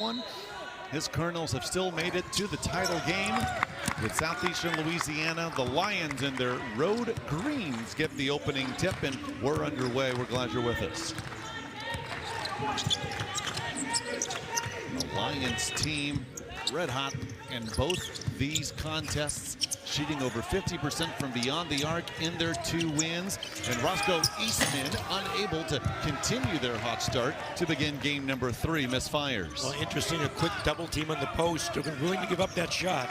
one. His Colonels have still made it to the title game. With Southeastern Louisiana, the Lions in their road greens give the opening tip, and we're underway. We're glad you're with us. The Lions team red hot in both these contests, shooting over 50% from beyond the arc in their 2 wins. And Roscoe Eastman unable to continue their hot start to begin game number 3, misfires. Well, interesting, a quick double team on the post. They're willing to give up that shot.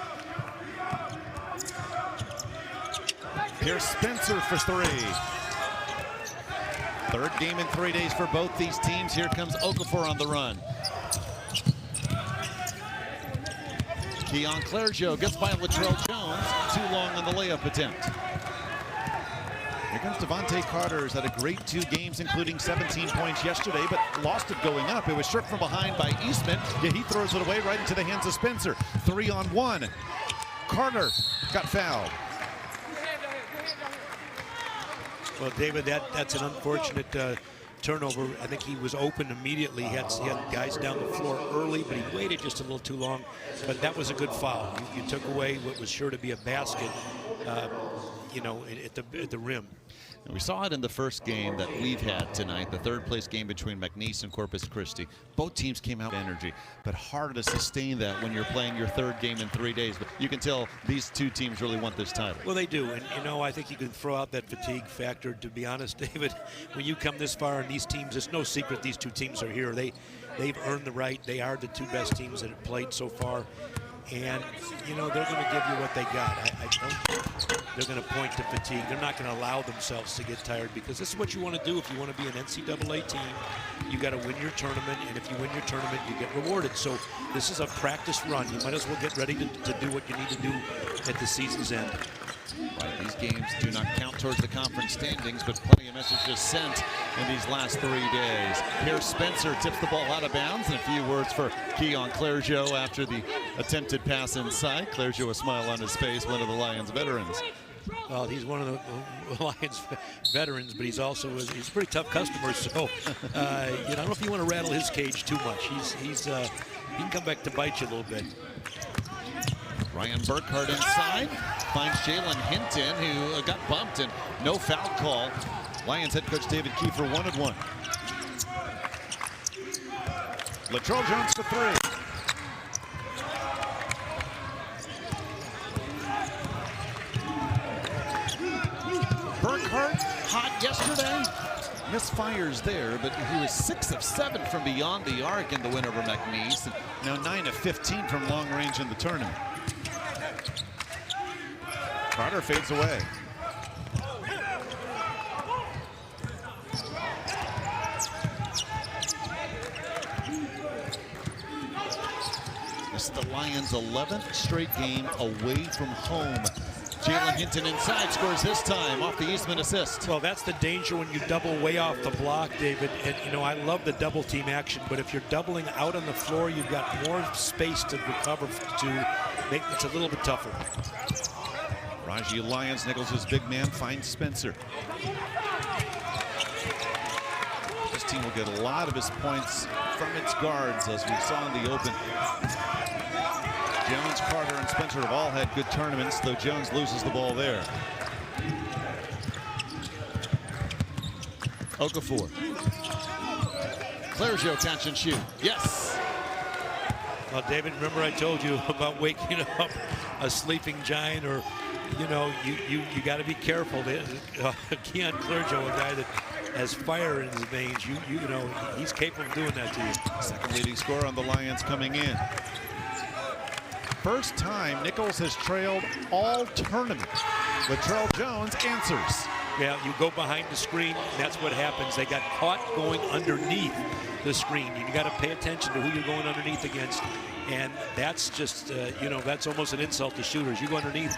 Here's Spencer for 3. Third game in 3 days for both these teams. Here comes Okafor on the run. Keon Clergeot gets by Latrell Jones, too long on the layup attempt. Here comes Devontae Carter, who's had a great 2 games, including 17 points yesterday, but lost it going up. It was stripped from behind by Eastman, yet he throws it away right into the hands of Spencer. 3-on-1. Carter got fouled. Well, David, that's an unfortunate turnover. I think he was open immediately. He had guys down the floor early, but he waited just a little too long. But that was a good foul. You took away what was sure to be a basket, you know, at the rim. And we saw it in the first game that we've had tonight, the 3rd place game between McNeese and Corpus Christi. Both teams came out with energy, but hard to sustain that when you're playing your 3rd game in 3 days. But you can tell these 2 teams really want this title. Well, they do, and you know, I think you can throw out that fatigue factor. To be honest, David, when you come this far in these teams, it's no secret these 2 teams are here. They've earned the right. They are the 2 best teams that have played so far. And, you know, they're going to give you what they got. I don't think they're going to point to fatigue. They're not going to allow themselves to get tired, because this is what you want to do if you want to be an NCAA team. You got to win your tournament, and if you win your tournament, you get rewarded. So this is a practice run. You might as well get ready to do what you need to do at the season's end. Right, these games do not count towards the conference standings, but plenty of messages sent in these last 3 days. Here Spencer tips the ball out of bounds, and a few words for Keon Clergeot after the attempted pass inside. Clergeot, a smile on his face, one of the Lions veterans. Well, he's one of the Lions veterans, but he's also he's a pretty tough customer. So, you know, I don't know if you want to rattle his cage too much. He can come back to bite you a little bit. Ryan Burkhardt inside, finds Jalen Hinton, who got bumped, and no foul call. Lions head coach David Kiefer wanted one. Latrell Jones for 3. Burkhardt, hot yesterday. Misfires there, but he was 6 of 7 from beyond the arc in the win over McNeese, and now 9 of 15 from long range in the tournament. Carter fades away. This is the Lions' 11th straight game away from home. Jalen Hinton inside, scores this time off the Eastman assist. Well, that's the danger when you double way off the block, David. And, you know, I love the double team action, but if you're doubling out on the floor, you've got more space to recover to make it a little bit tougher. Raji Lyons, Nicholls' big man, finds Spencer. This team will get a lot of his points from its guards, as we saw in the open. Jones, Carter, and Spencer have all had good tournaments, though Jones loses the ball there. Okafor. Clergeot catch and shoot. Yes. Well, David, remember I told you about waking up a sleeping giant, or, you know, you got to be careful. Keon Clergeot, a guy that has fire in his veins, you know, he's capable of doing that to you. Second leading scorer on the Lions coming in. First time Nicholls has trailed all tournament. Latrell Jones answers. Yeah, you go behind the screen, and that's what happens. They got caught going underneath the screen. You got to pay attention to who you're going underneath against, and that's just, you know, that's almost an insult to shooters. You go underneath,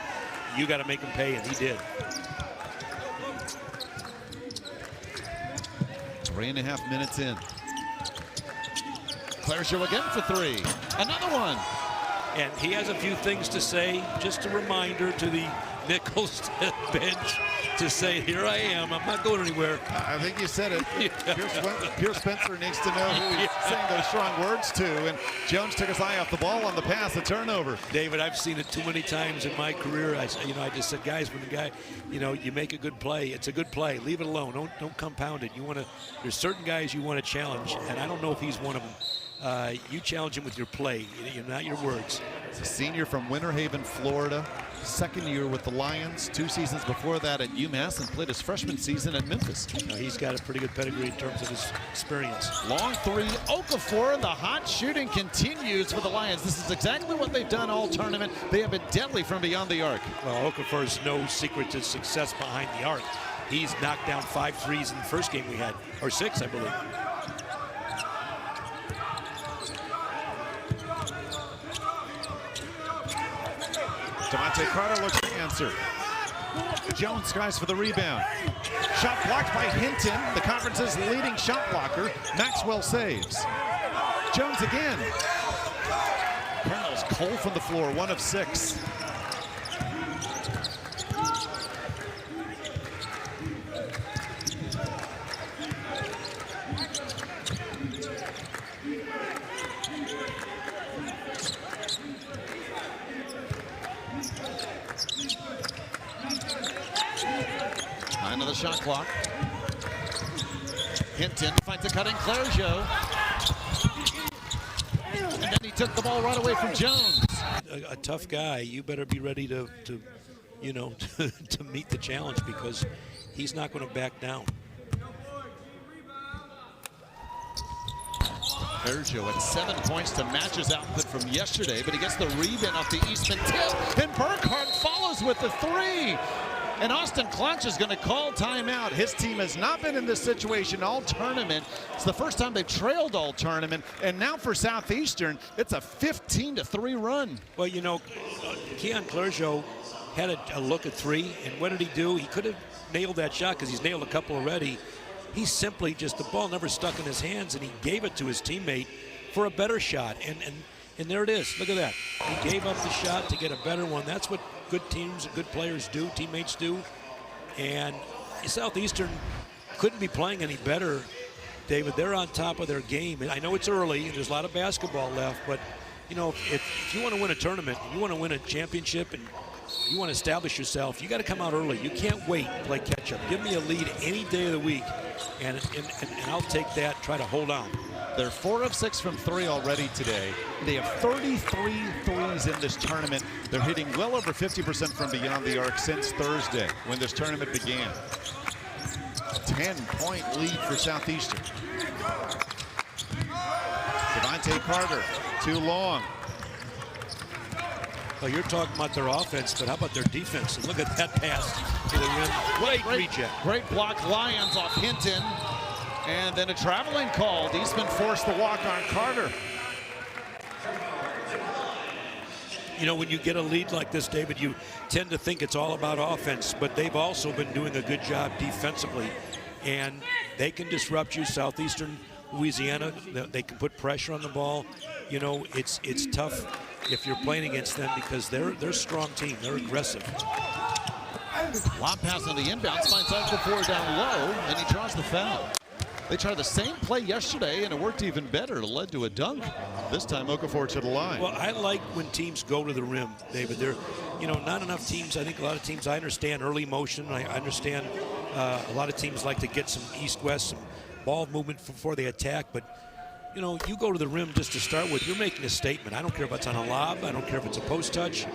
you got to make them pay, and he did. 3.5 minutes in. Clergeot again for 3. Another one. And he has a few things to say. Just a reminder to the Nicholls bench. to say, here I am, I'm not going anywhere. I think you said it. Pierce Spencer needs to know who he's saying those strong words to, and Jones took his eye off the ball on the pass, the turnover. David, I've seen it too many times in my career. I just said, guys, when the guy, you make a good play, it's a good play. Leave it alone. Don't compound it. There's certain guys you want to challenge, and I don't know if he's one of them. You challenge him with your play, not your words. He's a senior from Winter Haven, Florida. Second year with the Lions, 2 seasons before that at UMass, and played his freshman season at Memphis. He's got a pretty good pedigree in terms of his experience. Long three, Okafor, the hot shooting continues for the Lions. This is exactly what they've done all tournament. They have been deadly from beyond the arc. Well, Okafor's no secret to success behind the arc. He's knocked down 5 threes in the first game we had, or 6, I believe. Devontae Carter looks to answer. Jones tries for the rebound. Shot blocked by Hinton, the conference's leading shot blocker. Maxwell saves. Jones again. Colonel's Cole from the floor, 1 of 6. Another shot clock. Hinton finds a cutting Clergeot. And then he took the ball right away from Jones. A tough guy. You better be ready to to meet the challenge, because he's not going to back down. Clergeot at 7 points to match his output from yesterday, but he gets the rebound off the Eastman tip, and Burkhart follows with the 3. And Austin Clutch is going to call timeout. His team has not been in this situation all tournament. It's the first time they've trailed all tournament. And now for Southeastern, it's a 15-3 run. Well, Keon Clergeot had a look at 3, and what did he do? He could have nailed that shot, because he's nailed a couple already. He simply the ball never stuck in his hands, and he gave it to his teammate for a better shot. And there it is. Look at that. He gave up the shot to get a better one. That's what good teams and good players do, teammates do. And Southeastern couldn't be playing any better, David. They're on top of their game. And I know it's early, and there's a lot of basketball left, but if you want to win a tournament, you want to win a championship, and you want to establish yourself, you got to come out early. You can't wait and play catch up. Give me a lead any day of the week, and I'll take that, try to hold on. They're 4 of 6 from 3 already today. They have 33 threes in this tournament. They're hitting well over 50% from beyond the arc since Thursday, when this tournament began. 10-point lead for Southeastern. Devontae Carter, too long. Well, you're talking about their offense, but how about their defense? And look at that pass to the rim. Great reject. Great block, Lions off Hinton. And then a traveling call. Eastman forced the walk on Carter. When you get a lead like this, David, you tend to think it's all about offense, but they've also been doing a good job defensively. And they can disrupt you. Southeastern Louisiana, they can put pressure on the ball. It's tough if you're playing against them, because they're a strong team. They're aggressive. Lob pass on the inbounds, finds Okafor down low, and he draws the foul. They tried the same play yesterday, and it worked even better. It led to a dunk. This time, Okafor to the line. Well, I like when teams go to the rim, David. They're, not enough teams. I think a lot of teams, I understand early motion. I understand a lot of teams like to get some east-west, some ball movement before they attack. But, you go to the rim just to start with. You're making a statement. I don't care if it's on a lob. I don't care if it's a post touch.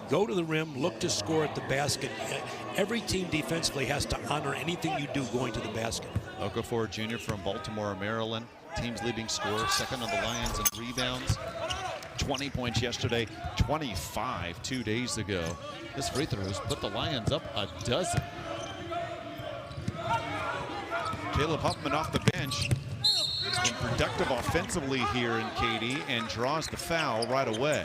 Go to the rim, look to score at the basket. Every team defensively has to honor anything you do going to the basket. Okafor Jr. from Baltimore, Maryland. Team's leading scorer, second on the Lions in rebounds. 20 points yesterday, 25 2 days ago. His free throws put the Lions up a dozen. Caleb Huffman off the bench. He's been productive offensively here in Katy and draws the foul right away.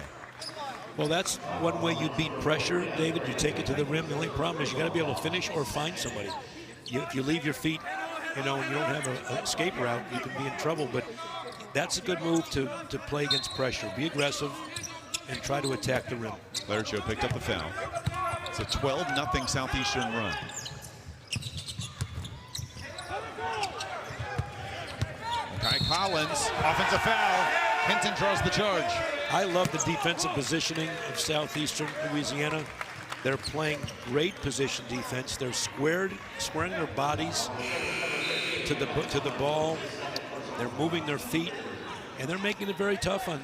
Well, that's one way you beat pressure, David. You take it to the rim. The only problem is you got to be able to finish or find somebody. If you leave your feet, and you don't have an escape route, you can be in trouble. But that's a good move to play against pressure. Be aggressive and try to attack the rim. Clergeot picked up the foul. It's a 12-0 Southeastern run. Kai Collins, offensive foul. Hinton draws the charge. I love the defensive positioning of Southeastern Louisiana. They're playing great position defense. They're squaring their bodies to the ball. They're moving their feet, and they're making it very tough on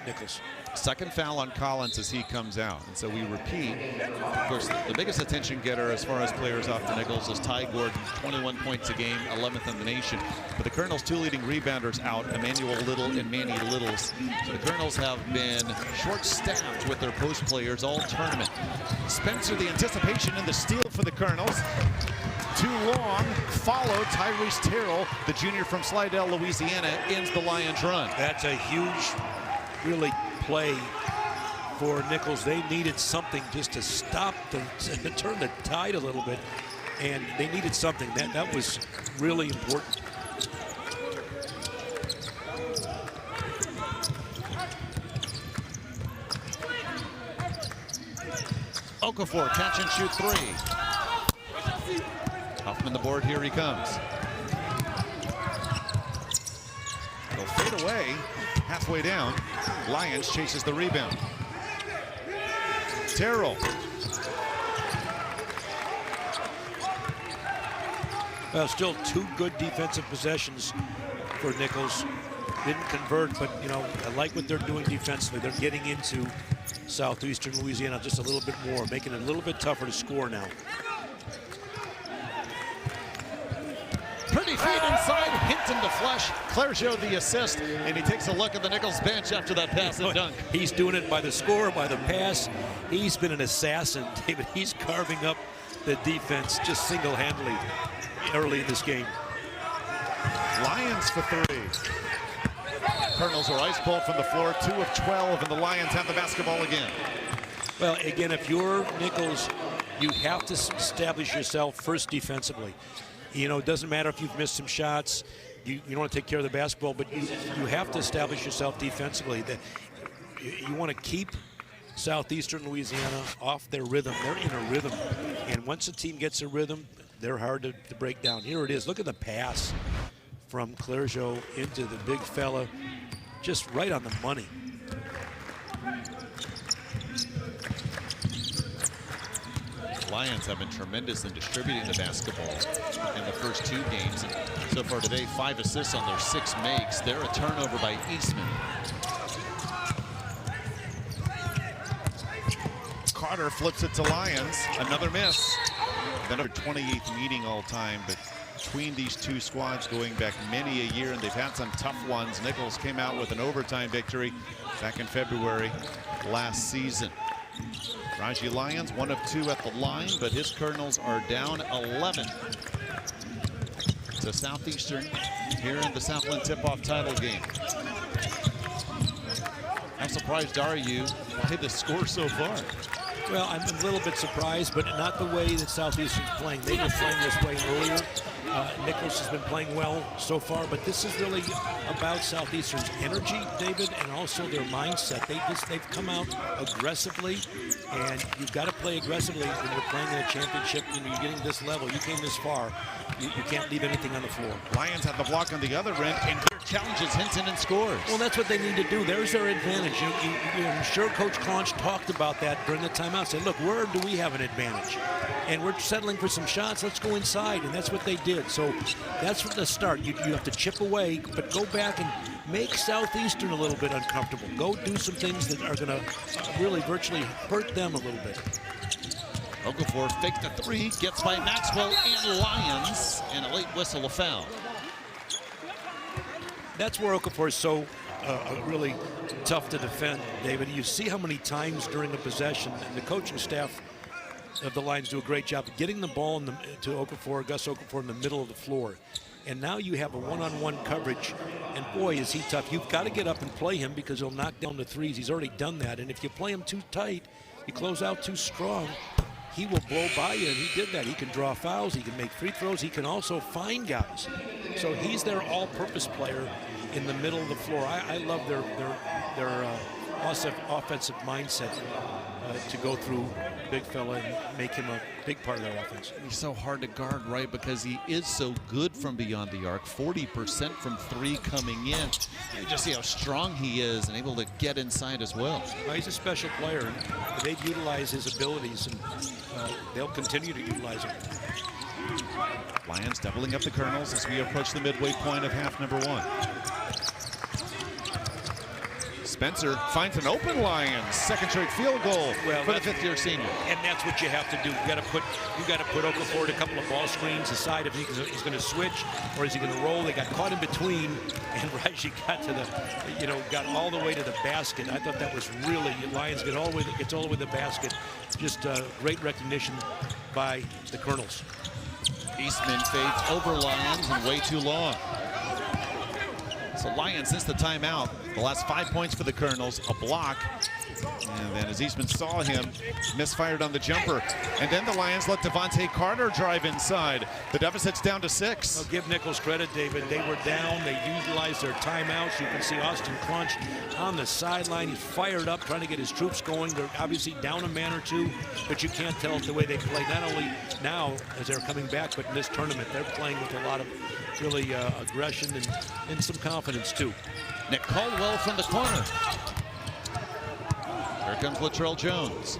Nicholls. Second foul on Collins as he comes out. And so we repeat. Of course, the biggest attention getter as far as players off the Nicholls is Ty Gordon, 21 points a game, 11th in the nation. But the Colonels' two leading rebounders out, Emmanuel Little and Manny Littles. So the Colonels have been short-staffed with their post players all tournament. Spencer, the anticipation and the steal for the Colonels. Too long, followed. Tyrese Terrell, the junior from Slidell, Louisiana, ends the Lions' run. That's a huge, really, play for Nicholls. They needed something just to stop to turn the tide a little bit, and they needed something. That was really important. Okafor, catch and shoot three. Huffman the board, here he comes. He'll fade away, halfway down. Lions chases the rebound. Terrell. Well, still two good defensive possessions for Nicholls. Didn't convert, but you know, I like what they're doing defensively. They're getting into Southeastern Louisiana just a little bit more, making it a little bit tougher to score now. Pretty feet inside, Hinton to flush. Clergeot the assist, and he takes a look at the Nicholls bench after that pass and dunk. He's doing it by the score, by the pass. He's been an assassin, David. He's carving up the defense just single-handedly early in this game. Lions for three. Colonels are ice cold from the floor, 2 of 12, and the Lions have the basketball again. Well, again, if you're Nicholls, you have to establish yourself first defensively. You know, it doesn't matter if you've missed some shots. You don't want to take care of the basketball, but you have to establish yourself defensively. You want to keep Southeastern Louisiana off their rhythm. They're in a rhythm, and once a team gets a rhythm, they're hard to break down. Here it is. Look at the pass from Clergeot into the big fella, just right on the money. Lions have been tremendous in distributing the basketball in the first 2 games. And so far today, 5 assists on their 6 makes. They're a turnover by Eastman. Carter flips it to Lions. Another miss. Then our 28th meeting all time, but between these two squads going back many a year, and they've had some tough ones. Nicholls came out with an overtime victory back in February last season. Raji Lyons, 1 of 2 at the line, but his Colonels are down 11 to Southeastern here in the Southland tip-off title game. How surprised are you by the score so far? Well, I'm a little bit surprised, but not the way that Southeastern's playing. They were playing this way earlier. Nicholls has been playing well so far, but this is really about Southeastern's energy, David, and also their mindset. They've come out aggressively, and you've got to play aggressively when you're playing in a championship. When you're getting this level, you came this far, you can't leave anything on the floor. Lions have the block on the other end, and here challenges Hinton and scores. Well, that's what they need to do. There's their advantage. I'm sure Coach Conch talked about that during the timeout. Said, look, where do we have an advantage? And we're settling for some shots. Let's go inside, and that's what they did. So that's from the start. You have to chip away, but go back and make Southeastern a little bit uncomfortable. Go do some things that are going to really virtually hurt them a little bit. Okafor faked the 3, gets by Maxwell and Lions, and a late whistle, a foul. That's where Okafor is so really tough to defend, David. You see how many times during the possession, and the coaching staff of the Lions do a great job of getting the ball to Okafor, Gus Okafor, in the middle of the floor. And now you have a one-on-one coverage, and boy, is he tough. You've got to get up and play him because he'll knock down the threes. He's already done that, and if you play him too tight, you close out too strong, he will blow by you, and he did that. He can draw fouls, he can make free throws, he can also find guys. So he's their all-purpose player in the middle of the floor. I love their offensive mindset to go through big fella and make him a big part of their offense. He's so hard to guard, right, because he is so good from beyond the arc. 40% from three coming in. You just see how strong he is and able to get inside as well. He's a special player. They've utilized his abilities, and they'll continue to utilize him. Lions doubling up the Colonels as we approach the midway point of half number one. Spencer finds an open Lions. Second straight field goal for the fifth-year senior. And that's what you have to do. You got to put Okafor a couple of ball screens, decide if he's going to switch or is he going to roll. They got caught in between, and Raji got to the, got all the way to the basket. I thought that was really, Lions gets all the way to the basket. Just great recognition by the Colonels. Eastman fades over Lions and way too long. So Lions, since the timeout, the last 5 points for the Colonels, a block. And then as Eastman saw him, misfired on the jumper. And then the Lions let Devontae Carter drive inside. The deficit's down to 6. I'll give Nicholls credit, David. They were down. They utilized their timeouts. You can see Austin Crunch on the sideline. He's fired up, trying to get his troops going. They're obviously down a man or two, but you can't tell the way they play. Not only now as they're coming back, but in this tournament, they're playing with a lot of really aggression and some confidence, too. Nick Caldwell from the corner. Here comes Latrell Jones.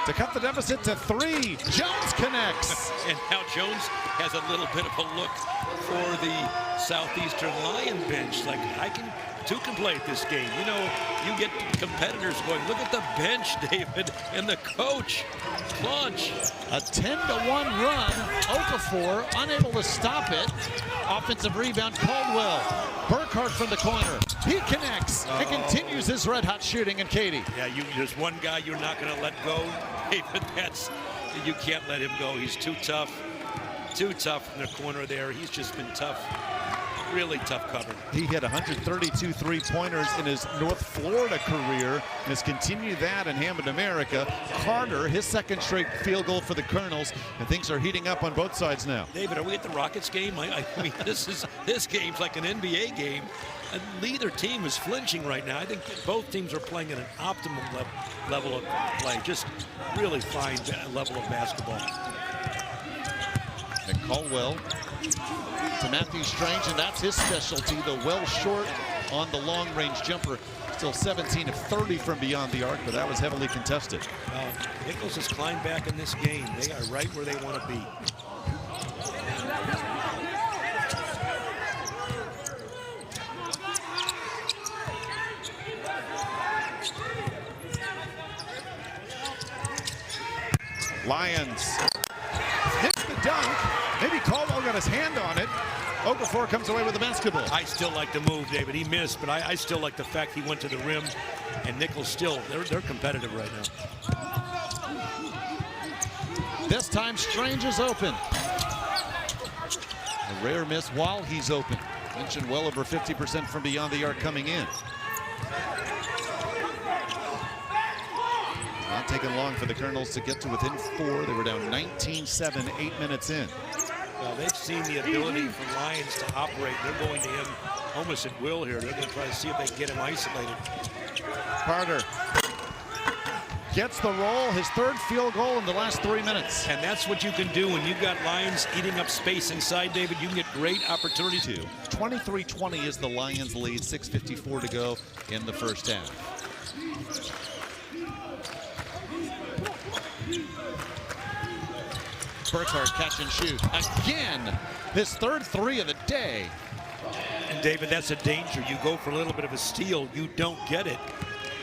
To cut the deficit to 3. Jones connects. And now Jones has a little bit of a look for the Southeastern Lion bench. Like, two can play at this game. You get competitors going. Look at the bench, David, and the coach, Clunch. A 10-1 run. Okafor unable to stop it. Offensive rebound, Caldwell. Burkhart from the corner. He connects and continues his red-hot shooting. And Katie. Yeah, there's one guy you're not going to let go, David. You can't let him go. He's too tough. Too tough in the corner there. He's just been tough. Really tough cover. He hit 132 three-pointers in his North Florida career and has continued that in Hammond, America. Carter, his second straight field goal for the Colonels, and things are heating up on both sides now. David, are we at the Rockets game? I mean, this game's like an NBA game. And neither team is flinching right now. I think both teams are playing at an optimum level of play. Just really fine level of basketball. And Caldwell to Matthew Strange, and that's his specialty, the well short on the long-range jumper. Still 17 of 30 from beyond the arc, but that was heavily contested. Nicholls has climbed back in this game. They are right where they want to be. Lions hits the dunk. Maybe Caldwell got his hand on it. Okafor comes away with the basketball. I still like the move, David. He missed, but I still like the fact he went to the rim. And Nicholls still, they're competitive right now. This time Strange is open. A rare miss while he's open. Mentioned well over 50% from beyond the arc coming in. Not taking long for the Colonels to get to within 4. They were down 19-7, 8 minutes in. Well, they've seen the ability for Lions to operate. They're going to him almost at will here. They're going to try to see if they can get him isolated. Carter gets the roll, his third field goal in the last 3 minutes. And that's what you can do when you've got Lions eating up space inside, David. You can get great opportunity to. 23-20 is the Lions lead, 6:54 to go in the first half. Burkhart catch and shoot. Again, his third 3 of the day. And David, that's a danger. You go for a little bit of a steal, you don't get it,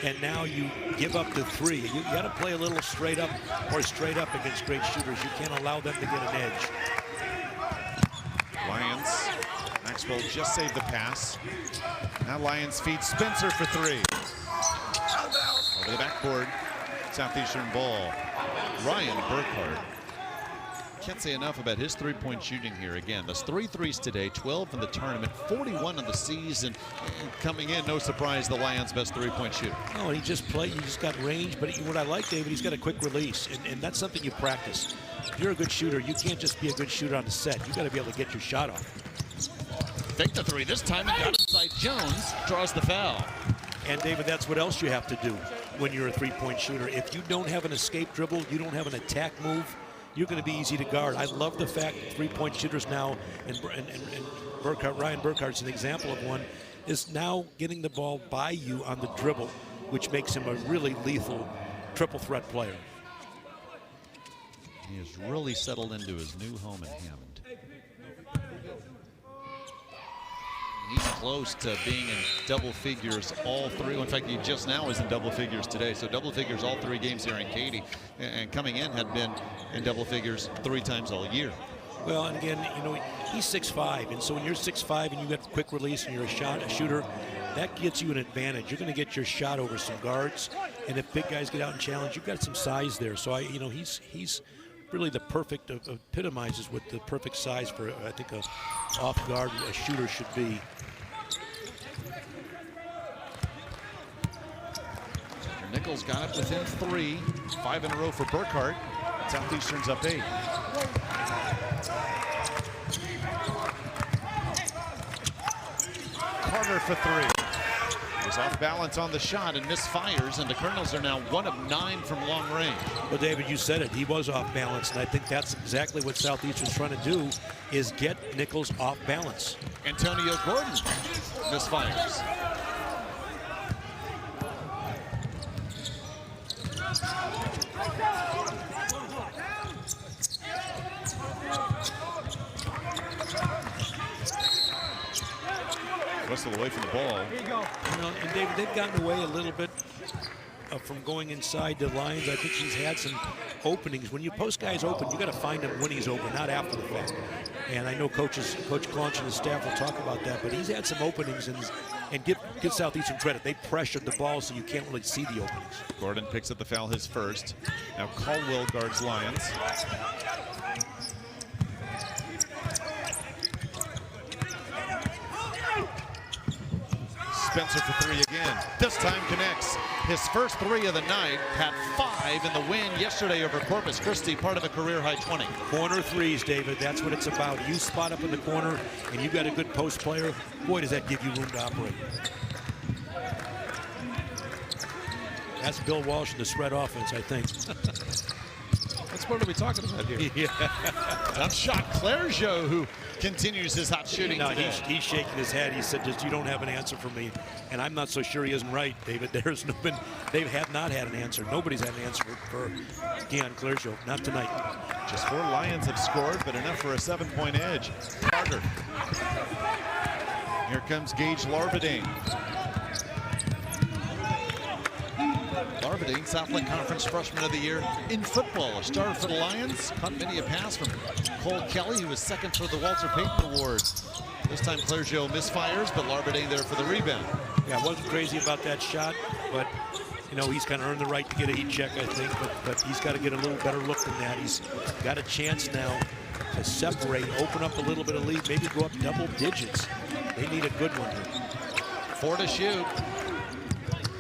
and now you give up the 3. You got to play a little straight up against great shooters. You can't allow them to get an edge. Lions. Maxwell just saved the pass. Now Lions feed Spencer for 3. Over the backboard. Southeastern ball. Ryan Burkhart. Can't say enough about his three-point shooting here. Again, those 3 threes today, 12 in the tournament, 41 in the season. And coming in, no surprise, the Lions' best three-point shooter. No, he just got range, but what I like, David, he's got a quick release, and that's something you practice. If you're a good shooter, you can't just be a good shooter on the set. You got to be able to get your shot off. Faked the three this time and got inside Jones. Draws the foul. And David, that's what else you have to do when you're a three-point shooter. If you don't have an escape dribble, you don't have an attack move, you're going to be easy to guard. I love the fact that three-point shooters now, and Burkhart, Ryan Burkhart's an example of one, is now getting the ball by you on the dribble, which makes him a really lethal triple threat player. He has really settled into his new home in Hammond. He's close to being in double figures all three. In fact, he just now is in double figures today. So double figures all 3 games here in Katy. And coming in had been in double figures 3 times all year. Well, and again, you know, he's 6'5", and so when you're 6'5" and you got quick release and you're a shooter, that gets you an advantage. You're going to get your shot over some guards, and if big guys get out and challenge, you've got some size there. So he's really the perfect, epitomizes what the perfect size for, I think, a off guard a shooter should be. Nicholls got it within 3, 5 in a row for Burkhart. Southeastern's up 8. Carter for 3. Was off balance on the shot and misfires, and the Colonels are now 1 of 9 from long range. Well, David, you said it. He was off balance, and I think that's exactly what Southeastern's trying to do, is get Nicholls off balance. Antonio Gordon misfires. Whistle away from the ball. You know, and David, they've gotten away a little bit from going inside the lines. I think he's had some openings. When you post guys open, you got to find him when he's open, not after the fact. And I know Coach Claunch and his staff will talk about that, but he's had some openings, and give Southeastern credit. They pressured the ball so you can't really see the openings. Gordon picks up the foul, his first. Now Caldwell guards Lyons. Spencer for 3 again. This time connects. His first 3 of the night, had 5 in the win yesterday over Corpus Christi, part of a career-high 20. Corner threes, David, that's what it's about. You spot up in the corner, and you got a good post player, boy, does that give you room to operate. That's Bill Walsh in the spread offense, I think. That's what are we talking about here? Yeah. I'm shocked. Clergeau, who continues his hot shooting today. He's shaking his head. He said, "You don't have an answer for me," and I'm not so sure he isn't right, David. They have not had an answer. Nobody's had an answer for Deion Clergeau. Not tonight. Just 4 Lions have scored, but enough for a 7-point edge. Carter. Here comes Gage Larvadane. Larvadane, Southland Conference Freshman of the Year in football. A starter for the Lions. Caught many a pass from Cole Kelly, who was second for the Walter Payton Award. This time Clergeau misfires, but Larvadane there for the rebound. Yeah, I wasn't crazy about that shot, but you know, he's kind of earned the right to get a heat check, I think, but he's got to get a little better look than that. He's got a chance now to separate, open up a little bit of lead, maybe go up double digits. They need a good one here. 4 to shoot.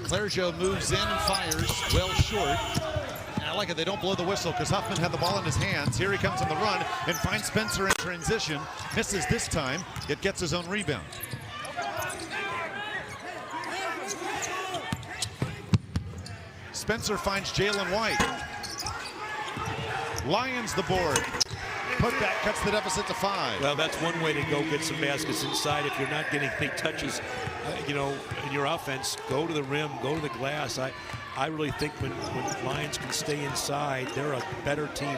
Clergeau moves in and fires well short. And I like it, they don't blow the whistle because Huffman had the ball in his hands. Here he comes on the run and finds Spencer in transition. Misses this time, yet gets his own rebound. Spencer finds Jalen White. Lions the board. Putback cuts the deficit to 5. Well, that's one way to go get some baskets inside. If you're not getting big touches, you know, in your offense, go to the rim, go to the glass. I really think when Lions can stay inside, they're a better team.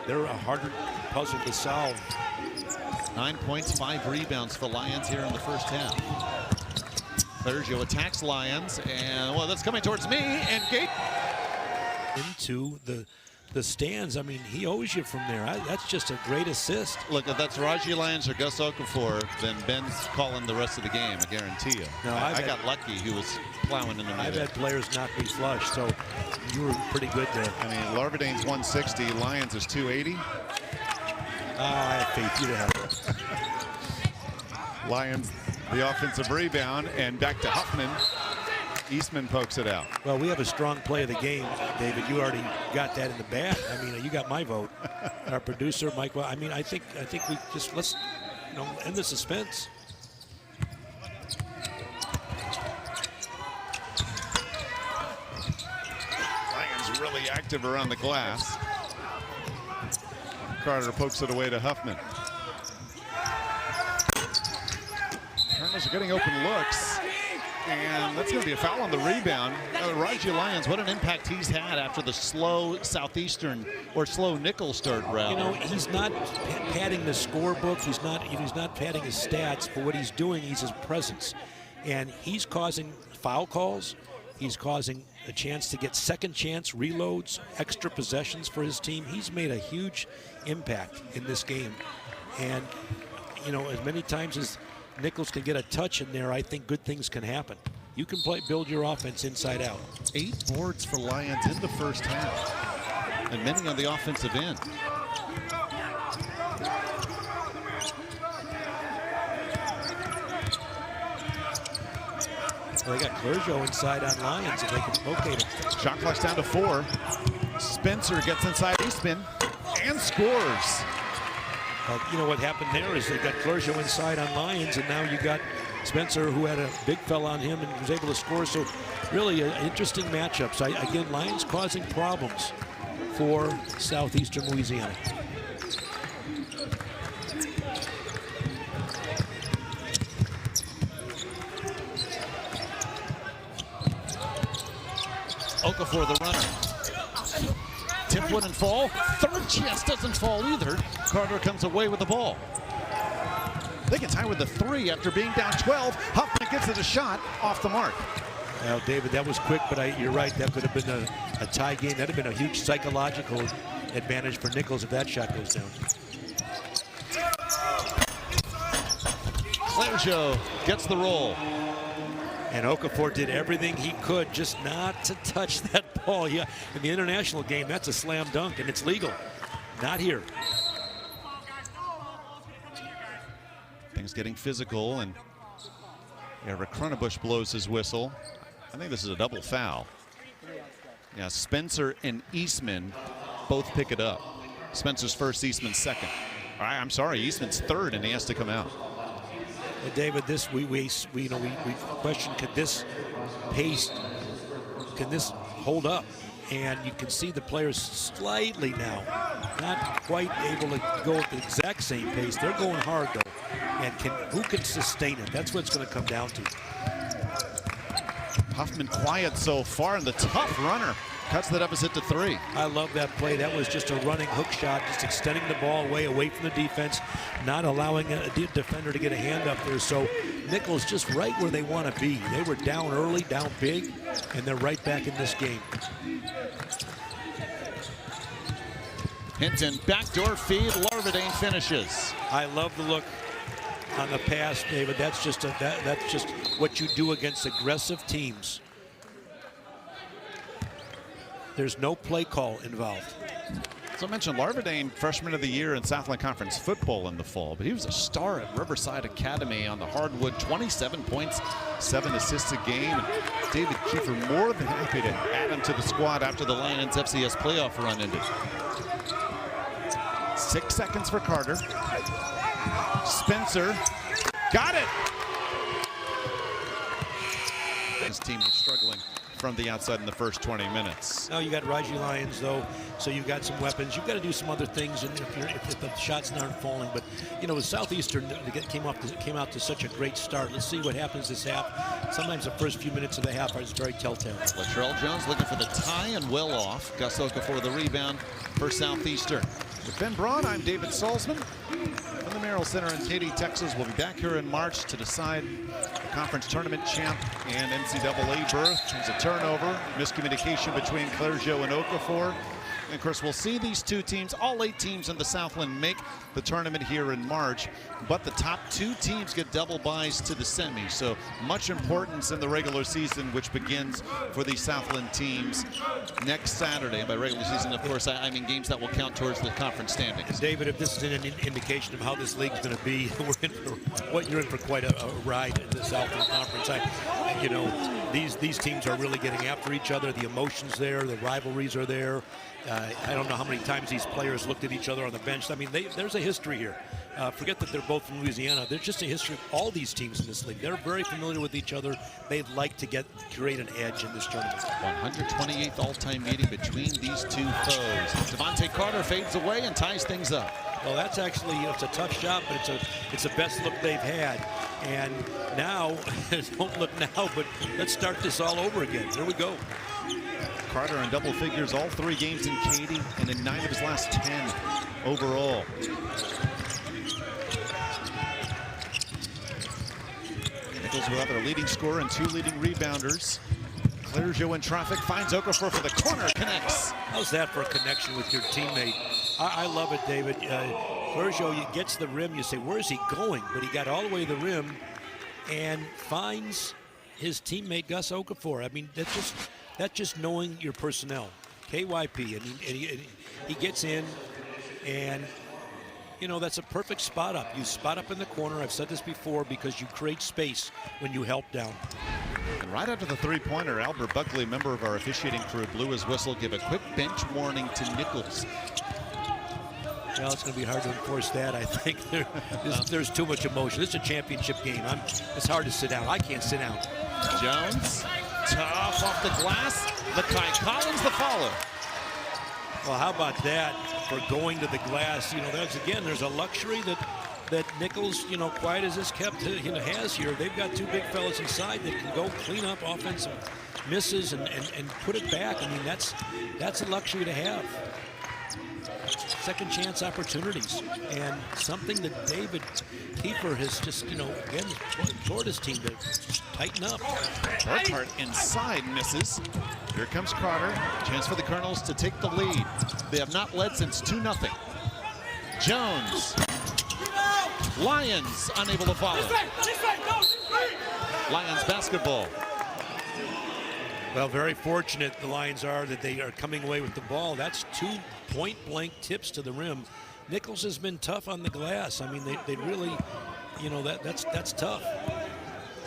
They're a harder puzzle to solve. 9 points, 5 rebounds for Lions here in the first half. Clergeau attacks Lions, and well, that's coming towards me, and Gate into the stands. I mean, he owes you from there. That's just a great assist. Look, if that's Raji Lyons or Gus Okafor, then Ben's calling the rest of the game, I guarantee you. No, I got lucky. He was plowing in the middle. I've had players knock me flush, so you were pretty good there. I mean, Larvadane's 160, Lyons is 280. I have faith you to have it. Lions, the offensive rebound, and back to Huffman. Eastman pokes it out. Well, we have a strong play of the game, David. You already got that in the bag. I mean, you got my vote. Our producer, Mike. Well, I mean, I think we just let's, you know, end the suspense. really active around the glass. Carter pokes it away to Huffman. Cardinals are getting open looks, and that's going to be a foul on the rebound. Raji Lyons, what an impact he's had after the slow Southeastern or slow Nicholls start route. You know, he's not padding the scorebook. He's not padding his stats, but what he's doing, he's his presence. And he's causing foul calls. He's causing a chance to get second chance reloads, extra possessions for his team. He's made a huge impact in this game. And, you know, as many times as Nicholls can get a touch in there, I think good things can happen. You can build your offense inside out. 8 boards for Lions in the first half, and many on the offensive end. Well, they got Clergeot inside on Lyons, and they can locate him. Shot clock's down to 4. Spencer gets inside Eastman and scores. You know what happened there is they got Clergeot inside on Lyons, and now you got Spencer, who had a big fella on him and was able to score. So really interesting matchups. Again, Lions causing problems for Southeastern Louisiana. Okafor, the runner. Tip wouldn't fall. Third chance doesn't fall either. Carter comes away with the ball. They can tie with the 3 after being down 12. Huffman gets it a shot off the mark. Well, David, that was quick, but you're right. That could have been a tie game. That would have been a huge psychological advantage for Nicholls if that shot goes down. Clergeot gets the roll. And Okafor did everything he could just not to touch that ball. Yeah, in the international game, that's a slam dunk, and it's legal. Not here. Things getting physical, and Eric Cronenbush blows his whistle. I think this is a double foul. Yeah, Spencer and Eastman both pick it up. Spencer's first, Eastman's second. I'm sorry, Eastman's third, and he has to come out. Well, David, this we question, could this pace, can this hold up? And you can see the players slightly now, not quite able to go at the exact same pace. They're going hard though, and who can sustain it? That's what it's going to come down to. Huffman quiet so far, and the tough runner cuts the deficit to 3. I love that play. That was just a running hook shot, just extending the ball away from the defense, not allowing a defender to get a hand up there. So Nicholls just right where they want to be. They were down early, down big, and they're right back in this game. Hinton, backdoor feed, Larvadane finishes. I love the look on the pass, David. That's just what you do against aggressive teams. There's no play call involved. So I mentioned Larvadane, freshman of the year in Southland Conference football in the fall, but he was a star at Riverside Academy on the hardwood, 27 points, 7 assists a game. And David Kiefer more than happy to add him to the squad after the Lions FCS playoff run ended. 6 seconds for Carter. Spencer, got it! His team was struggling from the outside in the first 20 minutes. Now you got Raji Lyons though, so you've got some weapons. You've got to do some other things, and if the shots aren't falling. But you know, Southeastern came out to such a great start. Let's see what happens this half. Sometimes the first few minutes of the half are just very telltale. Latrell Jones looking for the tie and well off. Gus Okafor the rebound for Southeastern. With Ben Braun, I'm David Salzman from the Merrill Center in Katy, Texas. We'll be back here in March to decide the conference tournament champ and NCAA berth. There's a turnover, miscommunication between Clergeot and Okafor. And of course, we'll see these two teams, all 8 teams in the Southland, make the tournament here in March. But the top 2 teams get double byes to the semi. So much importance in the regular season, which begins for the Southland teams next Saturday. And by regular season, of course, I mean games that will count towards the conference standings. David, if this is an indication of how this league's going to be, you're in for quite a ride in the Southland Conference. You know, these teams are really getting after each other. The emotions there, the rivalries are there. I don't know how many times these players looked at each other on the bench. I mean, there's a history here. Forget that they're both from Louisiana. There's just a history of all these teams in this league. They're very familiar with each other. They'd like to create an edge in this tournament. 128th all-time meeting between these two foes. Devontae Carter fades away and ties things up. Well, that's actually, it's a tough shot, but it's the best look they've had. And now, don't look now, but let's start this all over again. There we go. Carter in double figures all 3 games in Katy and in 9 of his last 10 overall. Nicholls without their leading scorer and 2 leading rebounders. Clearjo in traffic, finds Okafor for the corner, connects. How's that for a connection with your teammate? I love it, David. Clearjo gets the rim. You say, where's he going? But he got all the way to the rim and finds his teammate, Gus Okafor. I mean, that's just knowing your personnel. KYP, and he gets in, and you know, that's a perfect spot up. You spot up in the corner. I've said this before, because you create space when you help down. And right after the three-pointer, Albert Buckley, a member of our officiating crew, blew his whistle, give a quick bench warning to Nicholls. Well, it's going to be hard to enforce that. I think there's too much emotion. This is a championship game. It's hard to sit down. I can't sit down. Jones, tough off the glass. Makai Collins, the follow. Well, how about that for going to the glass? You know, there's a luxury that Nicholls, you know, quiet as this kept, has here. They've got 2 big fellas inside that can go clean up offensive misses and put it back. I mean, that's a luxury to have. Second chance opportunities, and something that David Kiefer has just, again, toward his team to tighten up. Burkhart inside misses. Here comes Carter. Chance for the Colonels to take the lead. They have not led since 2-0. Jones. Lions unable to follow. Lions basketball. Well, very fortunate the Lions are that they are coming away with the ball. That's 2 point-blank tips to the rim. Nicholls has been tough on the glass. I mean, they really, that's tough.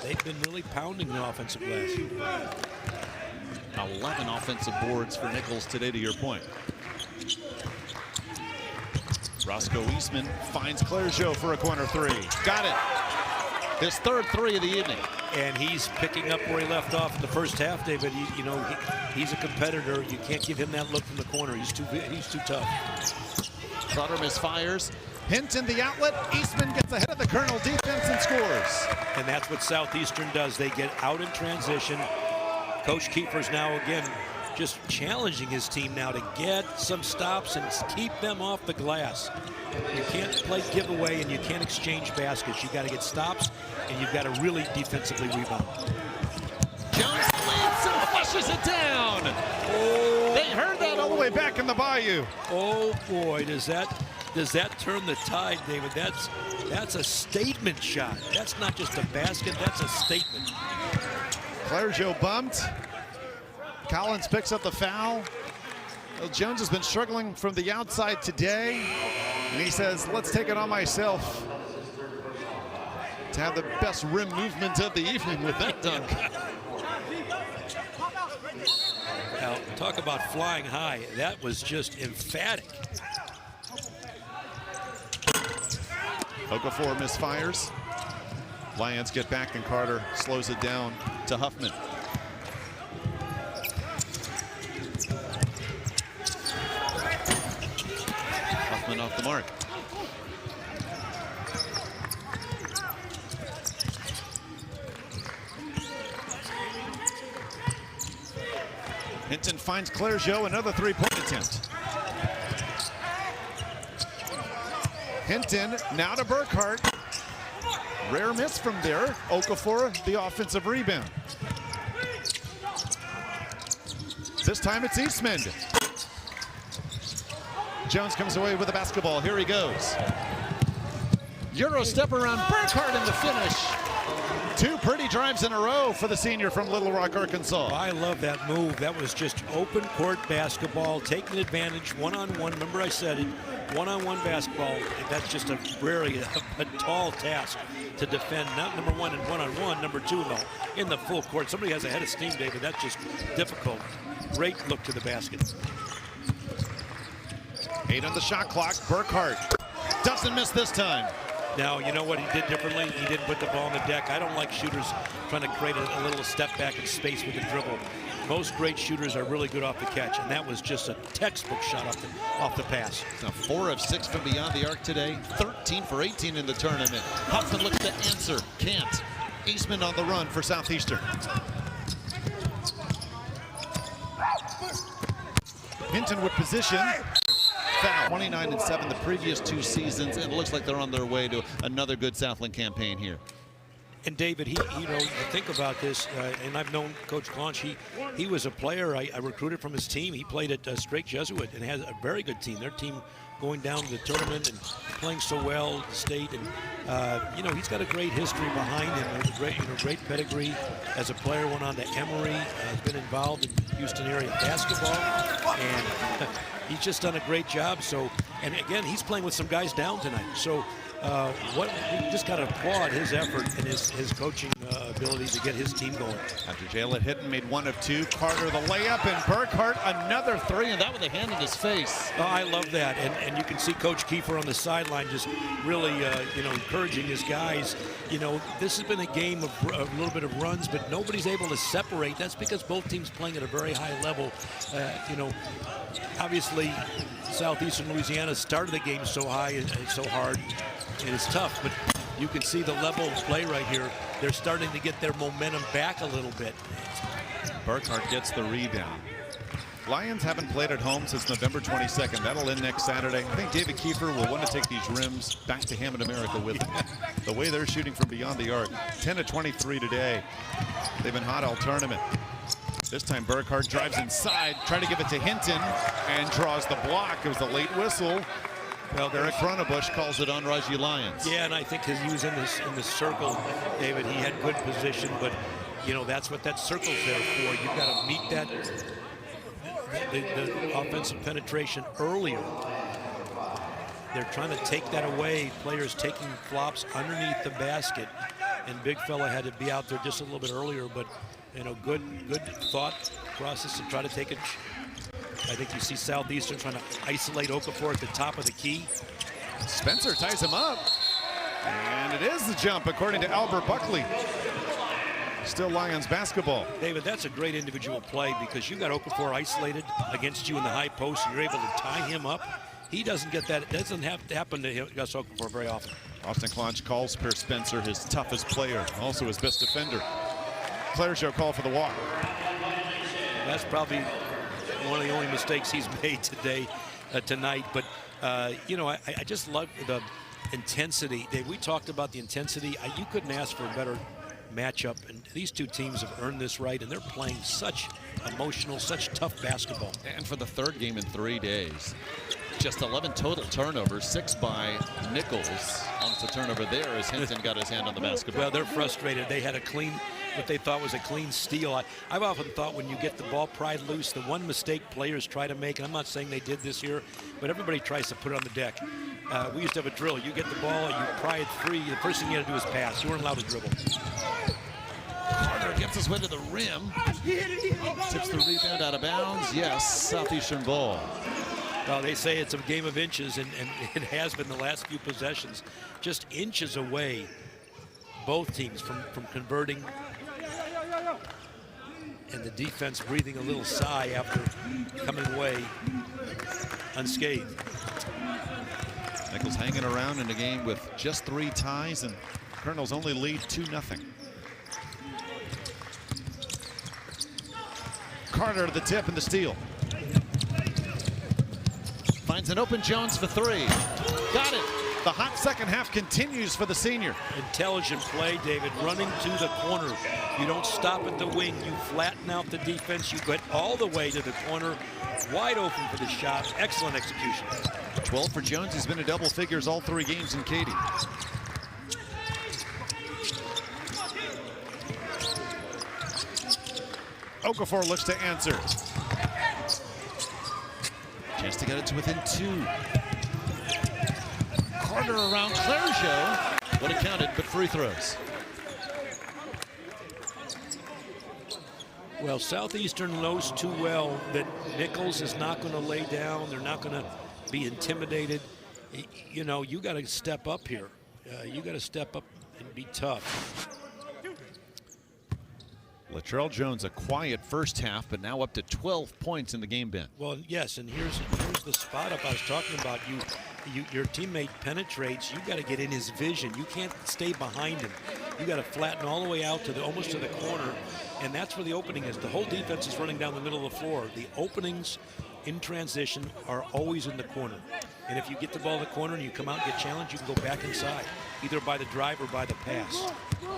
They've been really pounding the offensive glass. 11 offensive boards for Nicholls today, to your point. Roscoe Eastman finds Clearjo for a corner 3. Got it. His 3rd 3 of the evening. And he's picking up where he left off in the first half, David. He's a competitor. You can't give him that look from the corner. He's too tough. Carter misfires. Hinton the outlet. Eastman gets ahead of the Colonel defense and scores. And that's what Southeastern does. They get out in transition. Coach Kiefer's now, again, just challenging his team now to get some stops and keep them off the glass. You can't play giveaway and you can't exchange baskets. You got to get stops and you've got to really defensively rebound. Jones leads and flushes it down. Oh, they heard that all the way back in the bayou. Oh boy, does that turn the tide, David? That's a statement shot. That's not just a basket, that's a statement. Clearjo bumped. Collins picks up the foul. Well, Jones has been struggling from the outside today, and he says, let's take it on myself to have the best rim movement of the evening with that dunk. Now, talk about flying high. That was just emphatic. Okafor misfires. Lions get back, and Carter slows it down to Huffman. Huffman off the mark. Hinton finds Clearjo, another 3-point attempt. Hinton now to Burkhart. Rare miss from there. Okafor, the offensive rebound. This time it's Eastman. Jones comes away with the basketball. Here he goes. Euro step around Burkhart in the finish. 2 pretty drives in a row for the senior from Little Rock, Arkansas. I love that move. That was just open court basketball, taking advantage, one-on-one. Remember I said it, one-on-one basketball. That's just a tall task to defend. Not number 1 in one-on-one, number 2 in the full court. Somebody has a head of steam, David. That's just difficult. Great look to the basket. 8 on the shot clock. Burkhart Doesn't miss this time. Now, you know what he did differently? He didn't put the ball on the deck. I don't like shooters trying to create a little step back in space with a dribble. Most great shooters are really good off the catch, and that was just a textbook shot off the pass. Now 4 of 6 from beyond the arc today, 13 for 18 in the tournament. Huffman looks to answer, can't. Eastman on the run for Southeastern. Hinton with position. Foul. 29-7 the previous 2 seasons, and it looks like they're on their way to another good Southland campaign here. And David, you know, think about this, and I've known Coach Claunch. He was a player I recruited from his team. He played at Strake Jesuit and has a very good team. Their team going down to the tournament and playing so well at the state. And you know, he's got a great history behind him, a great pedigree as a player. Went on to Emory, has been involved in Houston area basketball, and he's just done a great job. So, and again, he's playing with some guys down tonight. So. We just got to applaud his effort and his coaching ability to get his team going. After Jalen Hinton made 1 of 2, Carter the layup, and Burkhart another 3, and that with a hand in his face. Oh, I love that, and you can see Coach Kiefer on the sideline just really, you know, encouraging his guys. You know, this has been a game of a little bit of runs, but nobody's able to separate. That's because both teams playing at a very high level. You know, obviously, Southeastern Louisiana started the game so high and so hard. It is tough, but you can see the level of play right here. They're starting to get their momentum back a little bit. Burkhart gets the rebound. Lions haven't played at home since November 22nd. That'll end next Saturday. I think David Kiefer will want to take these rims back to Hammond America with him. The way they're shooting from beyond the arc. 10 of 23 today. They've been hot all tournament. This time Burkhart drives inside, trying to give it to Hinton, and draws the block. It was a late whistle. Well, Eric Cronenbush calls it on Raji Lyons. Yeah, and I think because he was in this circle, David, he had good position, but you know that's what that circle's there for. You've got to meet that the offensive penetration earlier. They're trying to take that away. Players taking flops underneath the basket, and Big Fella had to be out there just a little bit earlier. But you know, good thought process to try to take it. I think you see Southeastern trying to isolate Okafor at the top of the key. Spencer ties him up. And it is the jump, according to Albert Buckley. Still Lions basketball. David, that's a great individual play because you got Okafor isolated against you in the high post, and you're able to tie him up. He doesn't get that. It doesn't have to happen to Gus Okafor very often. Austin Claunch calls Per Spencer his toughest player, also his best defender. Clergeau call for the walk. That's probably one of the only mistakes he's made tonight. But, you know, I just love the intensity. Dave, we talked about the intensity. You couldn't ask for a better matchup. And these two teams have earned this right, and they're playing such emotional, such tough basketball. And for the 3rd game in 3 days, just 11 total turnovers, 6 by Nicholls. Almost a turnover there as Hinton got his hand on the basketball. Well, they're frustrated. They had a clean, what they thought was a clean steal. I've often thought when you get the ball pried loose, the one mistake players try to make, and I'm not saying they did this year, but everybody tries to put it on the deck. We used to have a drill. You get the ball, you pry it free, the first thing you got to do is pass. You weren't allowed to dribble. Carter gets his way to the rim. Tips the rebound out of bounds. Yes, Southeastern ball. Well, they say it's a game of inches, and it has been the last few possessions. Just inches away, both teams from converting. And the defense breathing a little sigh after coming away unscathed. Nicholls hanging around in a game with just 3 ties, and Colonels only lead 2-0. Carter to the tip and the steal. Finds an open Jones for 3. Got it. The hot second half continues for the senior. Intelligent play, David, running to the corner. You don't stop at the wing. You flatten out the defense. You get all the way to the corner. Wide open for the shot. Excellent execution. 12 for Jones. He's been in double figures all 3 games in Katy. Okafor looks to answer. Chance to get it to within 2. Carter around Clergeau. Would have counted, but free throws. Well, Southeastern knows too well that Nicholls is not going to lay down. They're not going to be intimidated. you know, you got to step up here. You got to step up and be tough. Latrell Jones, a quiet first half, but now up to 12 points in the game, Ben. Well, yes, and here's the spot up I was talking about. Your teammate penetrates. You got to get in his vision. You can't stay behind him. You got to flatten all the way out to almost to the corner, and that's where the opening is. The whole defense is running down the middle of the floor. The openings in transition are always in the corner. And if you get the ball in the corner and you come out and get challenged, you can go back inside, either by the drive or by the pass.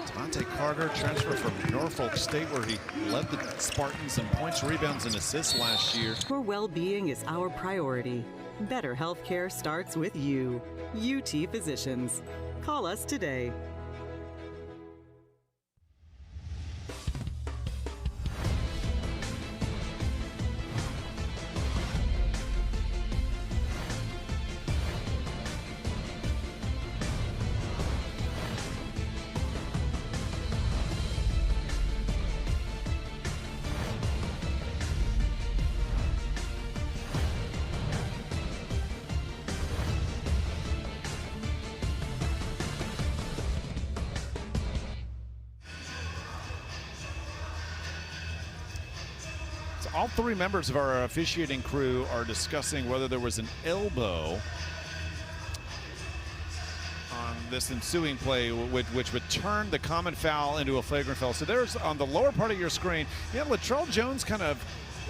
Devontae Carter, transfer from Norfolk State, where he led the Spartans in points, rebounds, and assists last year. Your well-being is our priority. Better healthcare starts with you. UT Physicians. Call us today. All three members of our officiating crew are discussing whether there was an elbow on this ensuing play, which would turn the common foul into a flagrant foul. So there's, on the lower part of your screen, yeah, Latrell Jones kind of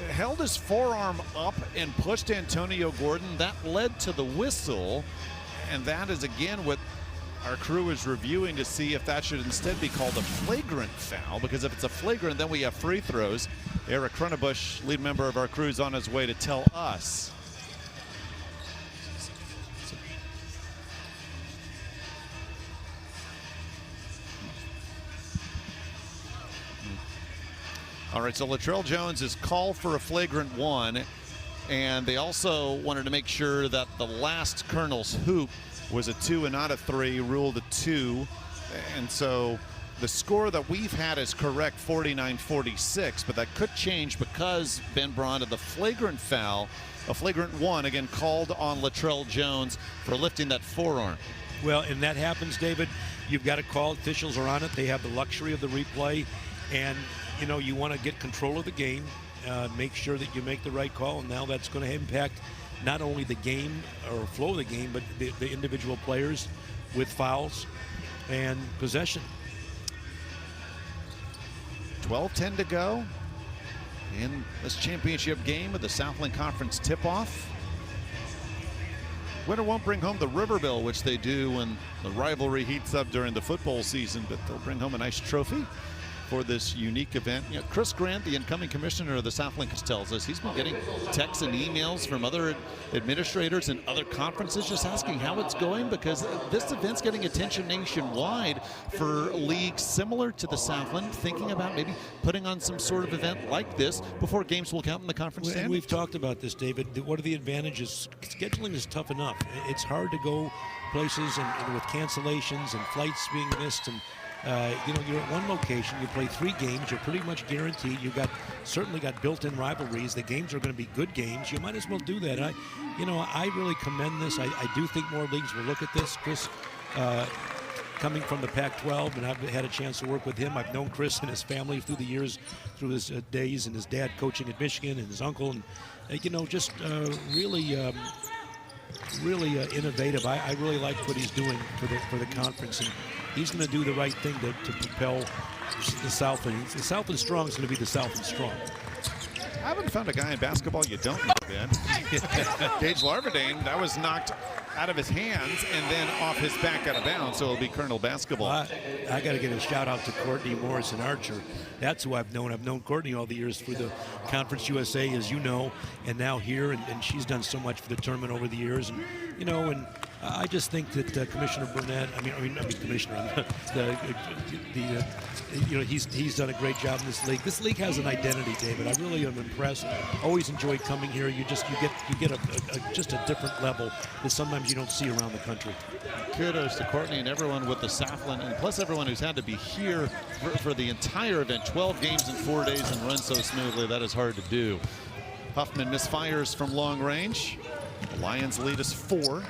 held his forearm up and pushed Antonio Gordon. That led to the whistle, and that is again what our crew is reviewing to see if that should instead be called a flagrant foul, because if it's a flagrant, then we have free throws. Eric Cronenbush, lead member of our crew, is on his way to tell us. All right, so Latrell Jones is called for a flagrant one, and they also wanted to make sure that the last Colonel's hoop was a 2 and not a 3, ruled a 2, and so the score that we've had is correct, 49-46, but that could change because Ben Braun of the flagrant foul, a flagrant one, again called on Latrell Jones for lifting that forearm. Well, and that happens, David. You've got to call. Officials are on it. They have the luxury of the replay, and you know you want to get control of the game, make sure that you make the right call, and now that's going to impact not only the game or flow of the game, but the individual players with fouls and possession. 12-10 to go in this championship game of the Southland Conference tip-off. Winner won't bring home the River Bill, which they do when the rivalry heats up during the football season, but they'll bring home a nice trophy for this unique event. You know, Chris Grant, the incoming commissioner of the Southland, tells us he's been getting texts and emails from other administrators and other conferences just asking how it's going, because this event's getting attention nationwide for leagues similar to the Southland, thinking about maybe putting on some sort of event like this before games will count in the conference standings. And we've talked about this, David. What are the advantages? Scheduling is tough enough. It's hard to go places and with cancellations and flights being missed, and you know, you're at one location, you play 3 games, you're pretty much guaranteed. You've certainly got built-in rivalries. The games are going to be good games. You might as well do that. I really commend this. I do think more leagues will look at this. Chris, coming from the Pac-12, and I've had a chance to work with him. I've known Chris and his family through the years, through his days, and his dad coaching at Michigan, and his uncle, and you know, just really innovative. I really like what he's doing for the conference, and he's going to do the right thing to propel the Southland. The Southland Strong is going to be the Southland Strong. I haven't found a guy in basketball you don't know, Ben. Gage Larvadane, that was knocked out of his hands and then off his back out of bounds, so it'll be Colonel basketball. I got to give a shout out to Courtney Morrison Archer. That's who I've known. I've known Courtney all the years for the Conference USA, as you know, and now here, and she's done so much for the tournament over the years. And you know, and I just think that Commissioner Burnett, Commissioner, you know, he's done a great job in this league. This league has an identity, David. I really am impressed. Always enjoyed coming here. You get just a different level that sometimes you don't see around the country. Kudos to Courtney and everyone with the Southland, and plus everyone who's had to be here for the entire event. 12 games in 4 days and run so smoothly. That is hard to do. Huffman misfires from long range. The Lions lead us 4.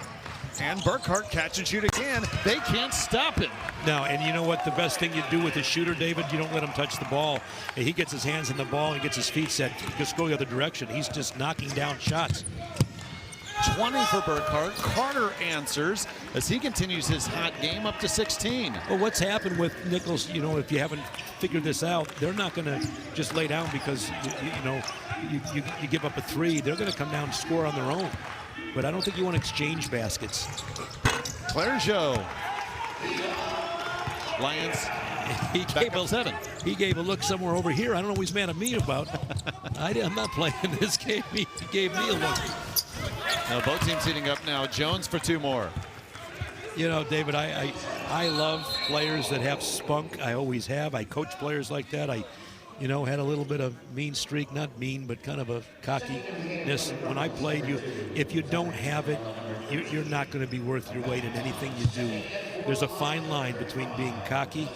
And Burkhart catch and shoot again. They can't stop him. No, and you know what? The best thing you do with a shooter, David, you don't let him touch the ball. And he gets his hands on the ball and gets his feet set. Just go the other direction. He's just knocking down shots. 20 for Burkhart. Carter answers as he continues his hot game up to 16. Well, what's happened with Nicholls, you know, if you haven't figured this out, they're not going to just lay down because, you give up a three. They're going to come down and score on their own. But I don't think you want to exchange baskets. Clergeot. Lions He back up 7. He gave a look somewhere over here. I don't know what he's mad at me about. I'm not playing this game. He gave me a look. Now both teams heating up now. Jones for 2 more. You know, David, I love players that have spunk. I always have. I coach players like that. I had a little bit of mean streak, not mean, but kind of a cockiness. When I played, if you don't have it, you're not going to be worth your weight in anything you do. There's a fine line between being cocky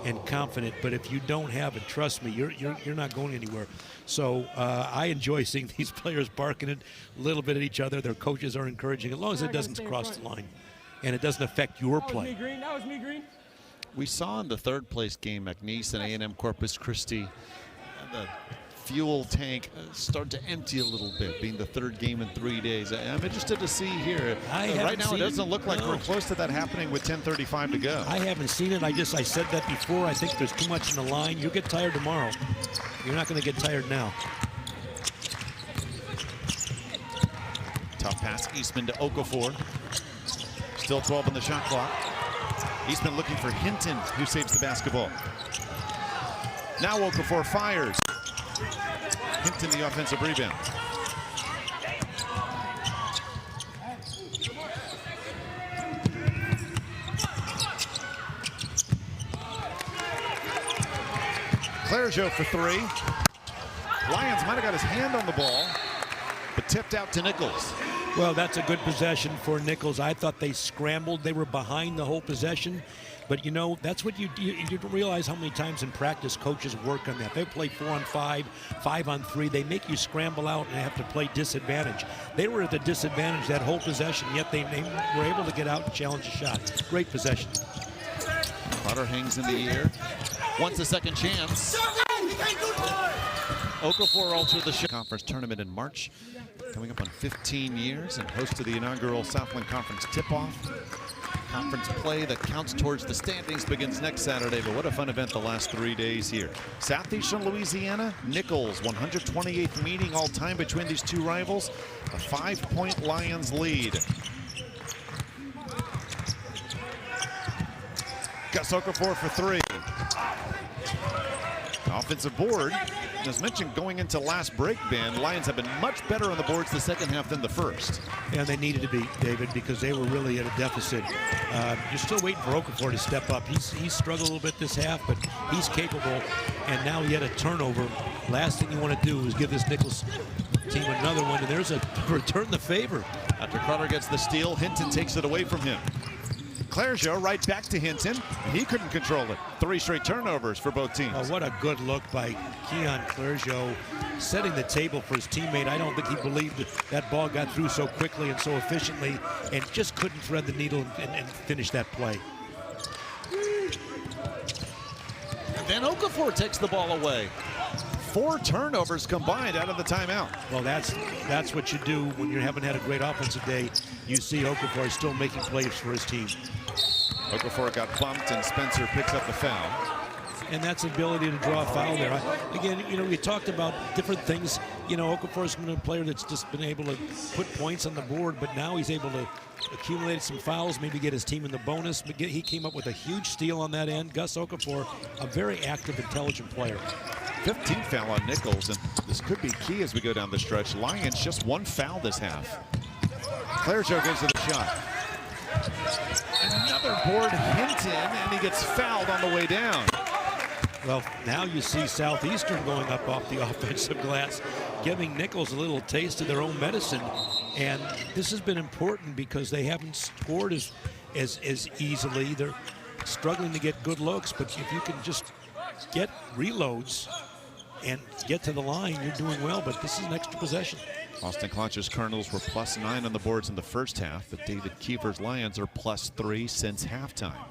and confident, but if you don't have it, trust me, you're not going anywhere. So I enjoy seeing these players barking a little bit at each other. Their coaches are encouraging, as long as it doesn't cross the line and it doesn't affect your play. That was me, Green. We saw in the 3rd place game, McNeese and A&M Corpus Christi, the fuel tank start to empty a little bit, being the 3rd game in 3 days. I'm interested to see here. Right now, it doesn't look like we're close to that happening with 10:35 to go. I haven't seen it. I said that before. I think there's too much in the line. You'll get tired tomorrow. You're not going to get tired now. Tough pass, Eastman to Okafor. Still 12 on the shot clock. Eastman looking for Hinton, who saves the basketball. Now Okafor fires. Hinton the offensive rebound. Clergeot for 3. Lyons might have got his hand on the ball, but tipped out to Nicholls. Well, that's a good possession for Nicholls. I thought they scrambled. They were behind the whole possession. But, that's what you don't realize how many times in practice coaches work on that. They play 4-on-5, 5-on-3. They make you scramble out and have to play disadvantage. They were at the disadvantage that whole possession, yet they were able to get out and challenge a shot. Great possession. Carter hangs in the air. Wants a second chance. Okafor altered the conference tournament in March, coming up on 15 years, and host to the inaugural Southland Conference tip-off. Conference play that counts towards the standings begins next Saturday, but what a fun event the last 3 days here. Southeastern Louisiana, Nicholls, 128th meeting all time between these two rivals. A 5-point Lions lead. Gus Okafor for 3. Offensive board. As mentioned, going into last break, Ben, Lions have been much better on the boards the second half than the first. Yeah, they needed to be, David, because they were really at a deficit. You're still waiting for Okafor to step up. He's struggled a little bit this half, but he's capable, and now he had a turnover. Last thing you want to do is give this Nicholls team another one, and there's a return the favor. After Carter gets the steal, Hinton takes it away from him. Clergeot right back to Hinton, and he couldn't control it. 3 straight turnovers for both teams. Oh, what a good look by Keon Clergeot, setting the table for his teammate. I don't think he believed that ball got through so quickly and so efficiently, and just couldn't thread the needle and finish that play. And then Okafor takes the ball away. 4 turnovers combined out of the timeout. Well, that's what you do when you haven't had a great offensive day. You see Okafor still making plays for his team. Okafor got bumped, and Spencer picks up the foul. And that's ability to draw a foul there. Again, we talked about different things. Okafor's been a player that's just been able to put points on the board, but now he's able to accumulate some fouls, maybe get his team in the bonus. He came up with a huge steal on that end. Gus Okafor, a very active, intelligent player. 15th foul on Nicholls, and this could be key as we go down the stretch. Lions just 1 foul this half. Clergeot goes to the shot. Another board, Hinton, and he gets fouled on the way down. Well, now you see Southeastern going up off the offensive glass, giving Nicholls a little taste of their own medicine. And this has been important because they haven't scored as easily. They're struggling to get good looks, but if you can just get reloads, and get to the line, you're doing well, but this is an extra possession. Austin Clonch's Colonels were +9 on the boards in the first half, but David Kiefer's Lions are +3 since halftime.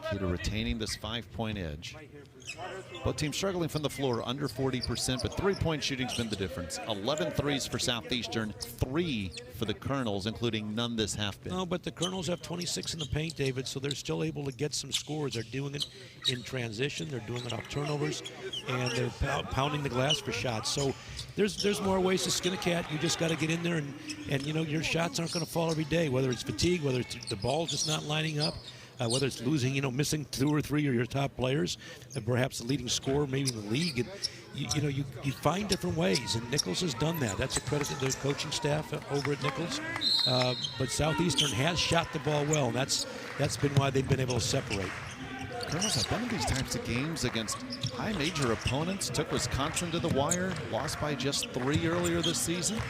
Kiefer retaining this 5-point edge. Both teams struggling from the floor, under 40%, but three-point shooting's been the difference. 11 threes for Southeastern, 3 for the Colonels, including none this half. No, but the Colonels have 26 in the paint, David, so they're still able to get some scores. They're doing it in transition, they're doing it off turnovers, and they're pounding the glass for shots. So there's more ways to skin a cat. You just got to get in there, and you know, your shots aren't going to fall every day, whether it's fatigue, whether it's the ball just not lining up. Whether it's losing, you know, missing 2 or 3 of your top players, and perhaps the leading scorer, maybe in the league, and you find different ways, and Nicholls has done that. That's a credit to the coaching staff over at Nicholls. But Southeastern has shot the ball well, and that's been why they've been able to separate. Colonels have been in these types of games against high major opponents. Took Wisconsin to the wire, lost by just 3 earlier this season.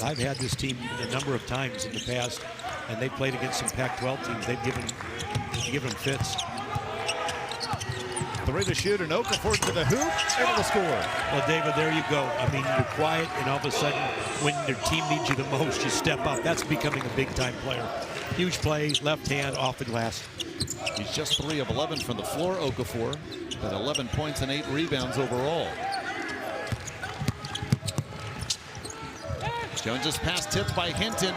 I've had this team a number of times in the past, and they played against some Pac-12 teams. They've given them fits. 3 to shoot, and Okafor to the hoop, able to score. Well, David, there you go. I mean, you're quiet, and all of a sudden, when your team needs you the most, you step up. That's becoming a big-time player. Huge play, left hand, off the glass. He's just 3 of 11 from the floor, Okafor, but 11 points and 8 rebounds overall. Jones's pass tipped by Hinton.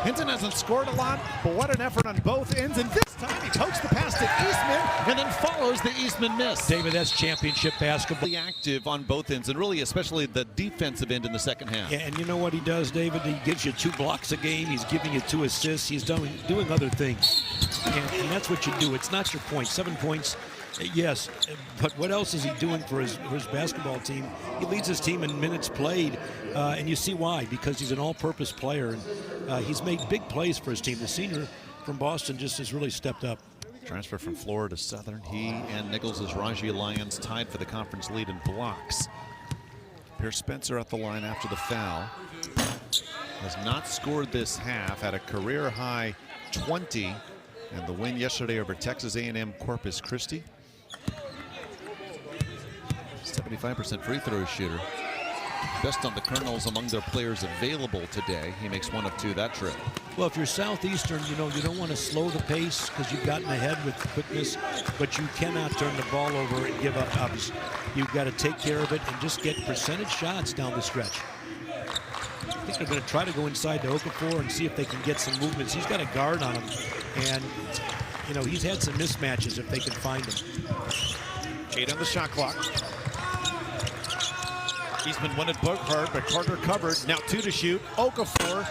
Hinton hasn't scored a lot, but what an effort on both ends. And this time he pokes the pass to Eastman and then follows the Eastman miss. David, that's championship basketball. Active on both ends, and really especially the defensive end in the second half. Yeah, and you know what he does, David? He gives you 2 blocks a game. He's giving you 2 assists. He's doing other things. And that's what you do. It's not your point. 7 points. Yes, but what else is he doing for his basketball team? He leads his team in minutes played, and you see why, because he's an all-purpose player, and he's made big plays for his team. The senior from Boston just has really stepped up. Transfer from Florida Southern. He and Nicholls' Raji Lions tied for the conference lead in blocks. Pierce Spencer at the line after the foul. Has not scored this half, had a career-high 20, and the win yesterday over Texas A&M Corpus Christi. 75% free throw shooter. Best on the Colonels among their players available today. He makes 1 of 2 that trip. Well, if you're Southeastern, you know, you don't want to slow the pace because you've gotten ahead with quickness, but you cannot turn the ball over and give up. You've got to take care of it and just get percentage shots down the stretch. I think they're going to try to go inside to Okafor and see if they can get some movements. He's got a guard on him, and, you know, he's had some mismatches if they can find him. 8 on the shot clock. Eastman won it hard, but Carter covered. Now 2 to shoot. Okafor.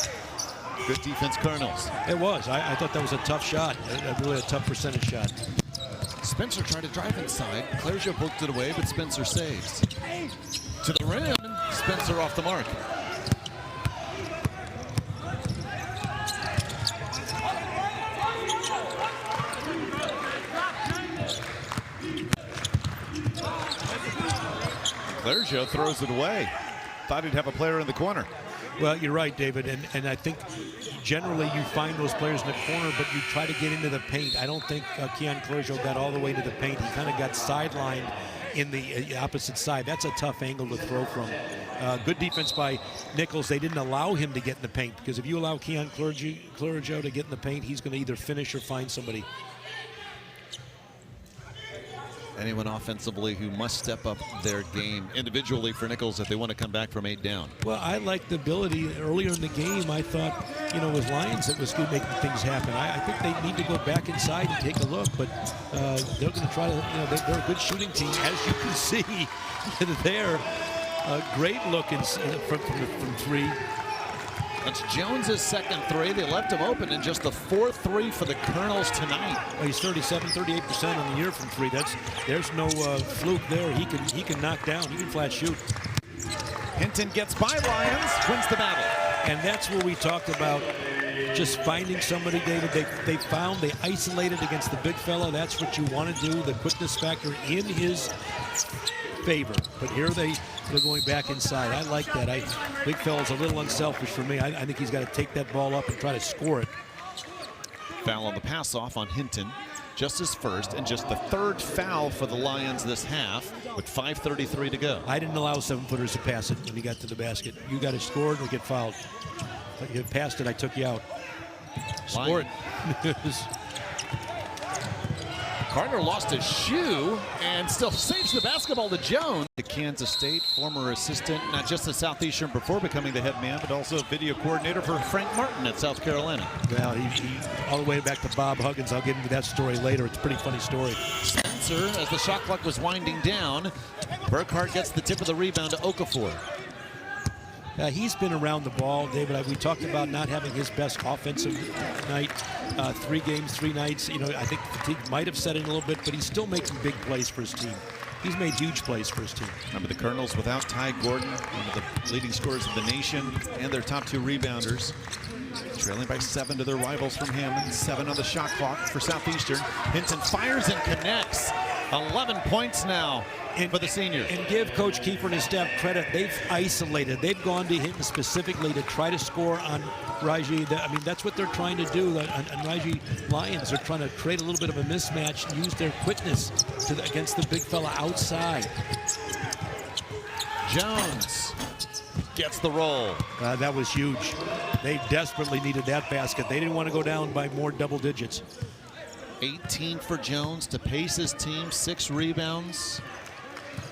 Good defense, Colonels. It was. I thought that was a tough shot. Really a tough percentage shot. Spencer tried to drive inside. Clergeot poked it away, but Spencer saves. To the rim. Spencer off the mark. Clergeot throws it away. Thought he'd have a player in the corner. Well, you're right, David, and I think generally you find those players in the corner, but you try to get into the paint. I don't think Keon Clergeot got all the way to the paint. He kind of got sidelined in the opposite side. That's a tough angle to throw from. Good defense by Nicholls. They didn't allow him to get in the paint, because if you allow Keon Clergeot to get in the paint, he's going to either finish or find somebody. Anyone offensively who must step up their game individually for Nicholls if they want to come back from 8 down. Well, I like the ability. Earlier in the game, I thought, you know, with Lions, it was good making things happen. I think they need to go back inside and take a look, but they're going to try to, you know, they're a good shooting team. As you can see, they're a great look from 3. That's Jones's second 3. They left him open, and just the 4th 3 for the Colonels tonight. Well, he's 38% on the year from 3. There's no fluke there. He can knock down. He can flat shoot. Hinton gets by Lions, wins the battle. And that's where we talked about just finding somebody, David. They isolated against the big fella. That's what you want to do. The quickness factor in his favor. But here they're going back inside. I like that. Big fella's a little unselfish for me. I think he's got to take that ball up and try to score it. Foul on the pass-off on Hinton. Just his first and just the third foul for the Lions this half with 5:33 to go. I didn't allow 7-footers to pass it when he got to the basket. You got to score or get fouled. If you passed it, I took you out. Score it. Carter lost his shoe and still saves the basketball to Jones. The Kansas State, former assistant, not just at Southeastern before becoming the head man, but also video coordinator for Frank Martin at South Carolina. Well, he all the way back to Bob Huggins. I'll get into that story later. It's a pretty funny story. Spencer, as the shot clock was winding down, Burkhart gets the tip of the rebound to Okafor. He's been around the ball, David. We talked about not having his best offensive night. 3 games, 3 nights. You know, I think fatigue might have set in a little bit, but he's still making big plays for his team. He's made huge plays for his team. Remember the Colonels without Ty Gordon, one of the leading scorers of the nation, and their top 2 rebounders. Trailing by 7 to their rivals from Hammond. 7 on the shot clock for Southeastern. Hinton fires and connects. 11 points now for the senior. And give Coach Kiefer and his staff credit. They've isolated. They've gone to Hinton specifically to try to score on Raji. I mean, that's what they're trying to do. And Raji Lions are trying to create a little bit of a mismatch and use their quickness against the big fella outside. Jones gets the roll. That was huge. They desperately needed that basket. They didn't want to go down by more double digits. 18 for Jones to pace his team, 6 rebounds.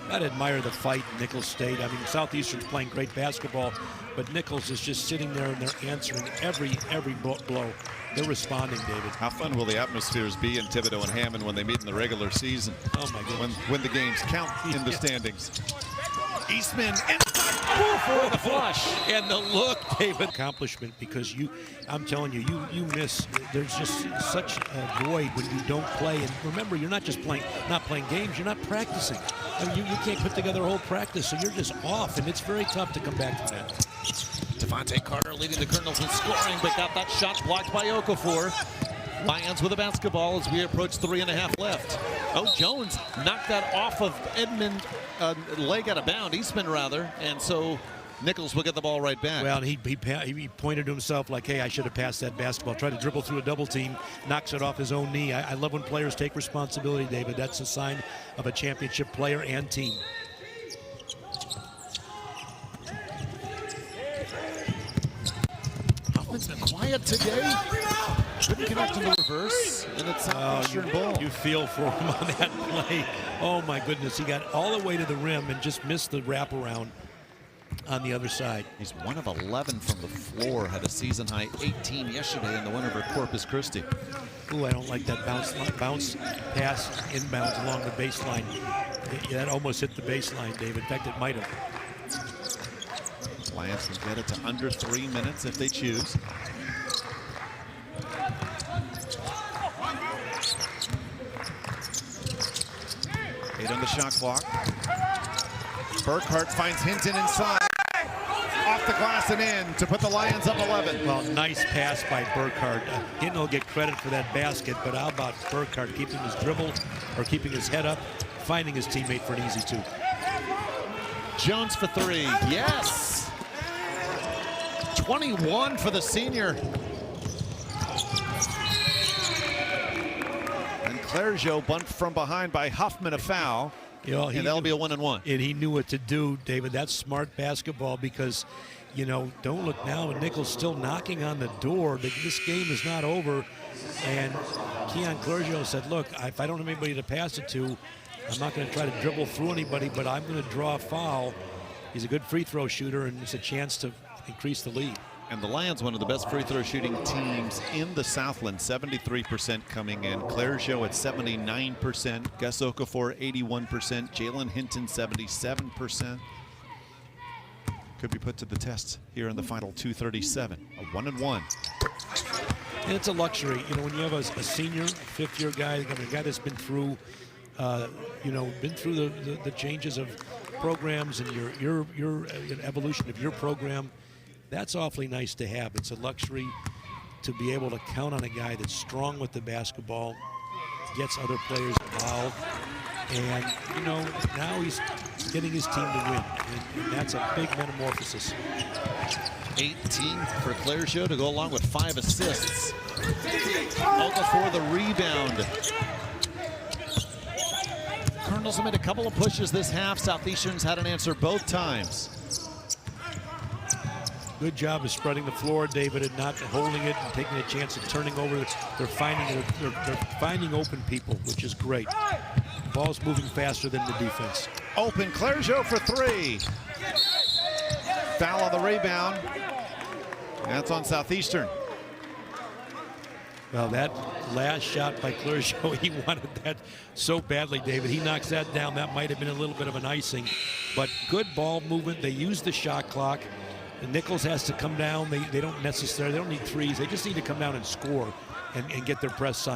I'd admire the fight in Nicholls State. I mean, Southeastern's playing great basketball, but Nicholls is just sitting there and they're answering every blow. They're responding, David. How fun will the atmospheres be in Thibodaux and Hammond when they meet in the regular season? Oh, my goodness. When the games count in the standings. Eastman inside for the flush. And the look, David. Accomplishment, because I'm telling you, you miss. There's just such a void when you don't play. And remember, you're not just playing games, you're not practicing. I mean, you can't put together a whole practice, so you're just off, and it's very tough to come back to that. Devontae Carter leading the Colonels in scoring, but got that shot blocked by Okafor. Lions with a basketball as we approach 3.5 left. Oh, Jones knocked that off of Edmund, leg out of bound, Eastman rather, and so Nicholls will get the ball right back. Well, he pointed to himself like, hey, I should have passed that basketball. Tried to dribble through a double team, knocks it off his own knee. I love when players take responsibility, David. That's a sign of a championship player and team. Huffman's been quiet today. Couldn't connect in the reverse, and it's Southeastern ball. You feel for him on that play. Oh, my goodness. He got all the way to the rim and just missed the wraparound on the other side. He's 1 of 11 from the floor. Had a season-high 18 yesterday in the win over Corpus Christi. Ooh, I don't like that bounce pass inbounds along the baseline. That almost hit the baseline, Dave. In fact, it might have. Lions can get it to under 3 minutes if they choose. Eight on the shot clock. Burkhart finds Hinton inside. Off the glass and in to put the Lions up 11. Well, nice pass by Burkhart. Hinton will get credit for that basket, but how about Burkhart keeping his dribble or keeping his head up, finding his teammate for an easy 2. Jones for 3. Yes! 21 for the senior. And Clergeot bumped from behind by Huffman, a foul. You know, and that'll be a 1-and-1. And he knew what to do, David. That's smart basketball because, you know, don't look now. And Nicholls still knocking on the door. This game is not over. And Keon Clergeot said, look, if I don't have anybody to pass it to, I'm not going to try to dribble through anybody, but I'm going to draw a foul. He's a good free throw shooter, and it's a chance to increase the lead. And the Lions, one of the best free throw shooting teams in the Southland, 73% coming in. Clergeot at 79%, Gus Okafor 81%, Jalen Hinton 77%. Could be put to the test here in the final 2:37. A 1-and-1. And it's a luxury, you know, when you have a senior, 5th-year guy, a guy that's been through, been through the changes of programs and your evolution of your program. That's awfully nice to have. It's a luxury to be able to count on a guy that's strong with the basketball, gets other players involved, and, you know, now he's getting his team to win, and that's a big metamorphosis. 18 for Clergeot to go along with 5 assists. Okafor the rebound. Colonels have made a couple of pushes this half. Southeastern's had an answer both times. Good job of spreading the floor, David, and not holding it and taking a chance of turning over. They're finding open people, which is great. The ball's moving faster than the defense. Open, Clergeot for 3. Foul on the rebound. That's on Southeastern. Well, that last shot by Clergeot, he wanted that so badly, David. He knocks that down. That might have been a little bit of an icing, but good ball movement. They use the shot clock. And Nicholls has to come down. They don't need threes. They just need to come down and score and get their press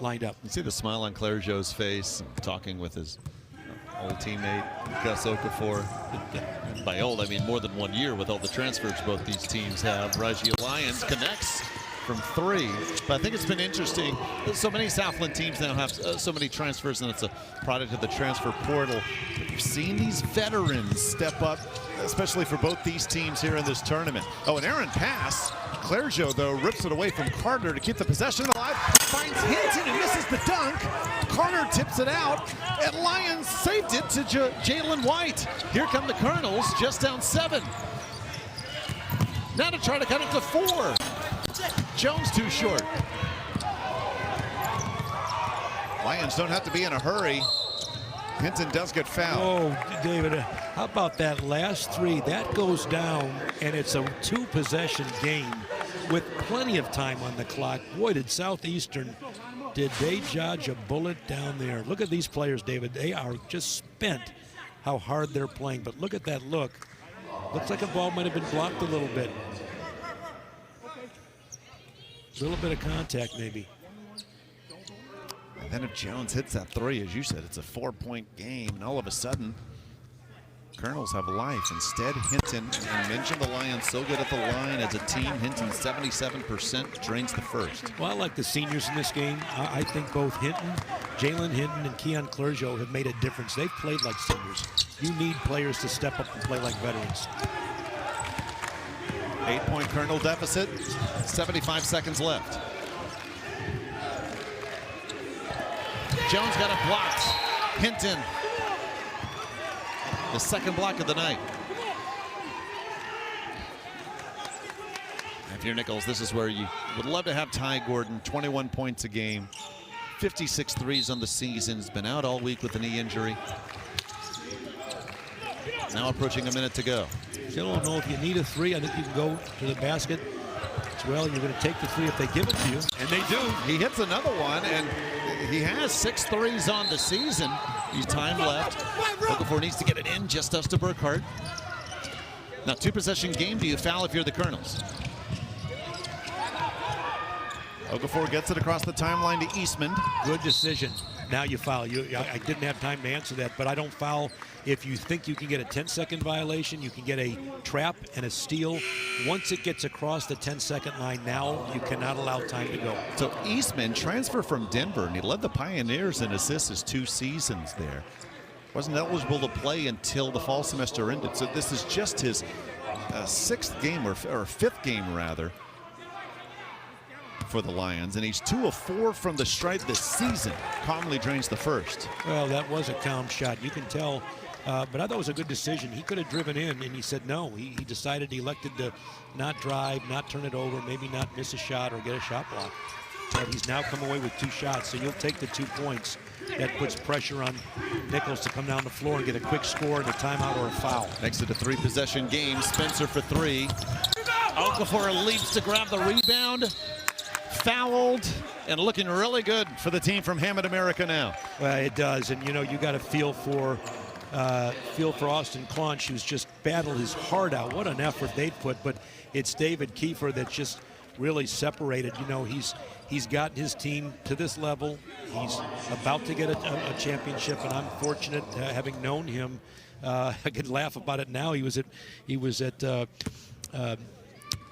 lined up. You see the smile on Clergeot's face, talking with his old teammate, Gus Okafor. By old, I mean more than 1 year with all the transfers both these teams have. Raji Lyons connects from 3. But I think it's been interesting. So many Southland teams now have so many transfers, and it's a product of the transfer portal. But you've seen these veterans step up, especially for both these teams here in this tournament. Oh, an errant pass. Clergeot, though, rips it away from Carter to keep the possession alive. Finds Hinton and misses the dunk. Carter tips it out, and Lyons saved it to Jalen White. Here come the Colonels, just down 7. Now to try to cut it to 4. Jones too short. Lions don't have to be in a hurry. Hinton does get fouled. Oh, David, how about that last 3? That goes down, and it's a 2-possession game with plenty of time on the clock. Boy, did Southeastern, did they dodge a bullet down there. Look at these players, David. They are just spent how hard they're playing. But look at that look. Looks like a ball might have been blocked a little bit. A little bit of contact, maybe. And then if Jones hits that 3, as you said, it's a 4-point game, and all of a sudden, Colonels have life. Instead, Hinton, and you mentioned the Lions so good at the line as a team. Hinton 77% drains the first. Well, I like the seniors in this game. I think both Jalen Hinton and Keon Clergeot have made a difference. They've played like seniors. You need players to step up and play like veterans. 8-point Colonel deficit, 75 seconds left. Jones got it blocked. Hinton, the second block of the night. If you're Nicholls, this is where you would love to have Ty Gordon. 21 points a game, 56 threes on the season. He's been out all week with a knee injury. Now approaching a minute to go. Still don't know if you need a 3. I think you can go to the basket as well. You're going to take the 3 if they give it to you. And they do. He hits another one, and he has 6 threes on the season. He's time left. Okafor needs to get it in, just us to Burkhart. Now, 2-possession game. Do you foul if you're the Colonels? Okafor gets it across the timeline to Eastman. Good decision. Now you foul. I didn't have time to answer that, but I don't foul if you think you can get a 10-second violation. You can get a trap and a steal. Once it gets across the 10-second line, now you cannot allow time to go. So Eastman transferred from Denver, and he led the Pioneers in assists his 2 seasons there. Wasn't eligible to play until the fall semester ended. So this is just his 6th game, or 5th game rather, for the Lions, and he's 2 of 4 from the stripe this season. Calmly drains the first. Well, that was a calm shot. You can tell, but I thought it was a good decision. He could have driven in, and he said no. He decided, he elected to not drive, not turn it over, maybe not miss a shot or get a shot block. But he's now come away with 2 shots, so you'll take the 2 points. That puts pressure on Nicholls to come down the floor and get a quick score and a timeout or a foul. Makes it a 3-possession game. Spencer for 3. Okafor leaps to grab the rebound. Fouled, and looking really good for the team from Hammond America now. Well, it does, and you know, you got to feel for Austin Claunch, who's just battled his heart out. What an effort they've put, but it's David Kiefer that's just really separated. You know, he's gotten his team to this level. He's about to get a championship, and I'm fortunate having known him. I could laugh about it now. He was at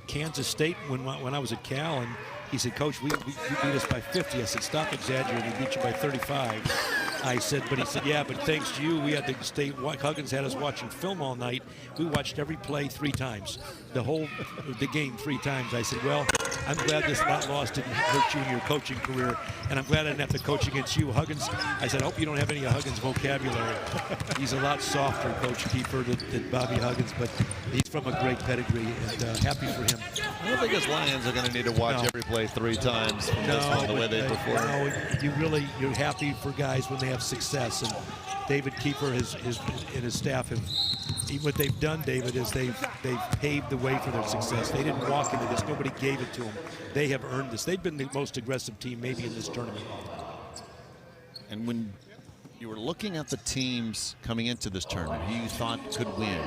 Kansas State when I was at Cal, and he said, "Coach, we beat us by 50." I said, "Stop exaggerating. We beat you by 35." I said, but he said, yeah, but thanks to you, we had to stay. Huggins had us watching film all night. We watched every play 3 times, the game 3 times. I said, well, I'm glad this loss didn't hurt you in your coaching career, and I'm glad I didn't have to coach against you, Huggins. I said, I hope you don't have any of Huggins' vocabulary. He's a lot softer, Coach Kiefer, than Bobby Huggins, but he's from a great pedigree, and happy for him. I don't think his Lions are going to need to watch every play 3 times from this one, the way they perform. No, you're happy for guys when they have success, and David Kiefer and his staff have. What they've done, David, is they've paved the way for their success. They didn't walk into this. Nobody gave it to them. They have earned this. They've been the most aggressive team maybe in this tournament. And when you were looking at the teams coming into this tournament, who you thought could win,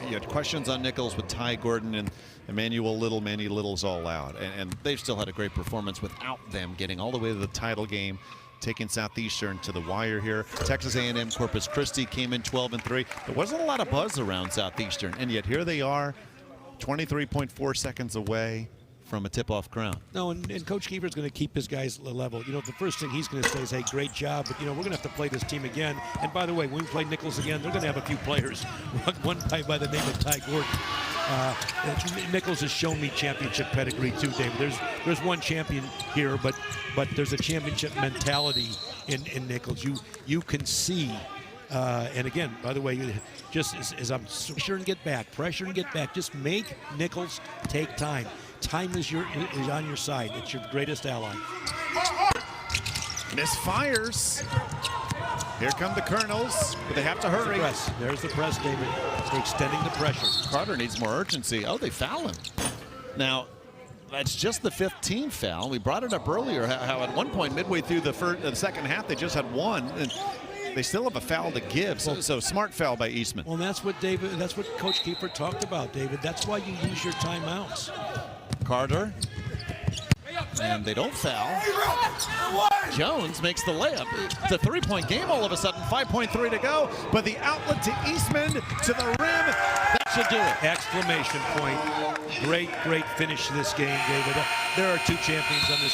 you had questions on Nicholls with Ty Gordon and Emmanuel Little. Manny Little's all out. And they've still had a great performance without them getting all the way to the title game, taking Southeastern to the wire here. Texas A&M Corpus Christi came in 12-3. There wasn't a lot of buzz around Southeastern, and yet here they are, 23.4 seconds away from a tip-off crown. No, and Coach Kiefer's going to keep his guys level. You know, the first thing he's going to say is, hey, great job, but, you know, we're going to have to play this team again. And by the way, when we play Nicholls again, they're going to have a few players. One guy by the name of Ty Gordon. Nicholls has shown me championship pedigree too, David. There's one champion here, but there's a championship mentality in Nicholls. You can see, and again, by the way, just as I'm pressure and get back, just make Nicholls take time. Time is on your side. It's your greatest ally. Misfires. Here come the Colonels, but they have to hurry. There's the press, David. They're extending the pressure. Carter needs more urgency. Oh, they foul him. Now, that's just the 15th foul. We brought it up earlier how at one point midway through the second half they just had one, and they still have a foul to give. So smart foul by Eastman. Well, that's what Coach Kiefer talked about, David. That's why you use your timeouts. Carter. And they don't foul. Jones makes the layup. It's a 3-point game all of a sudden, 5.3 to go, but the outlet to Eastman to the rim, that should do it. Exclamation point. Great finish to this game, David. There are 2 champions on this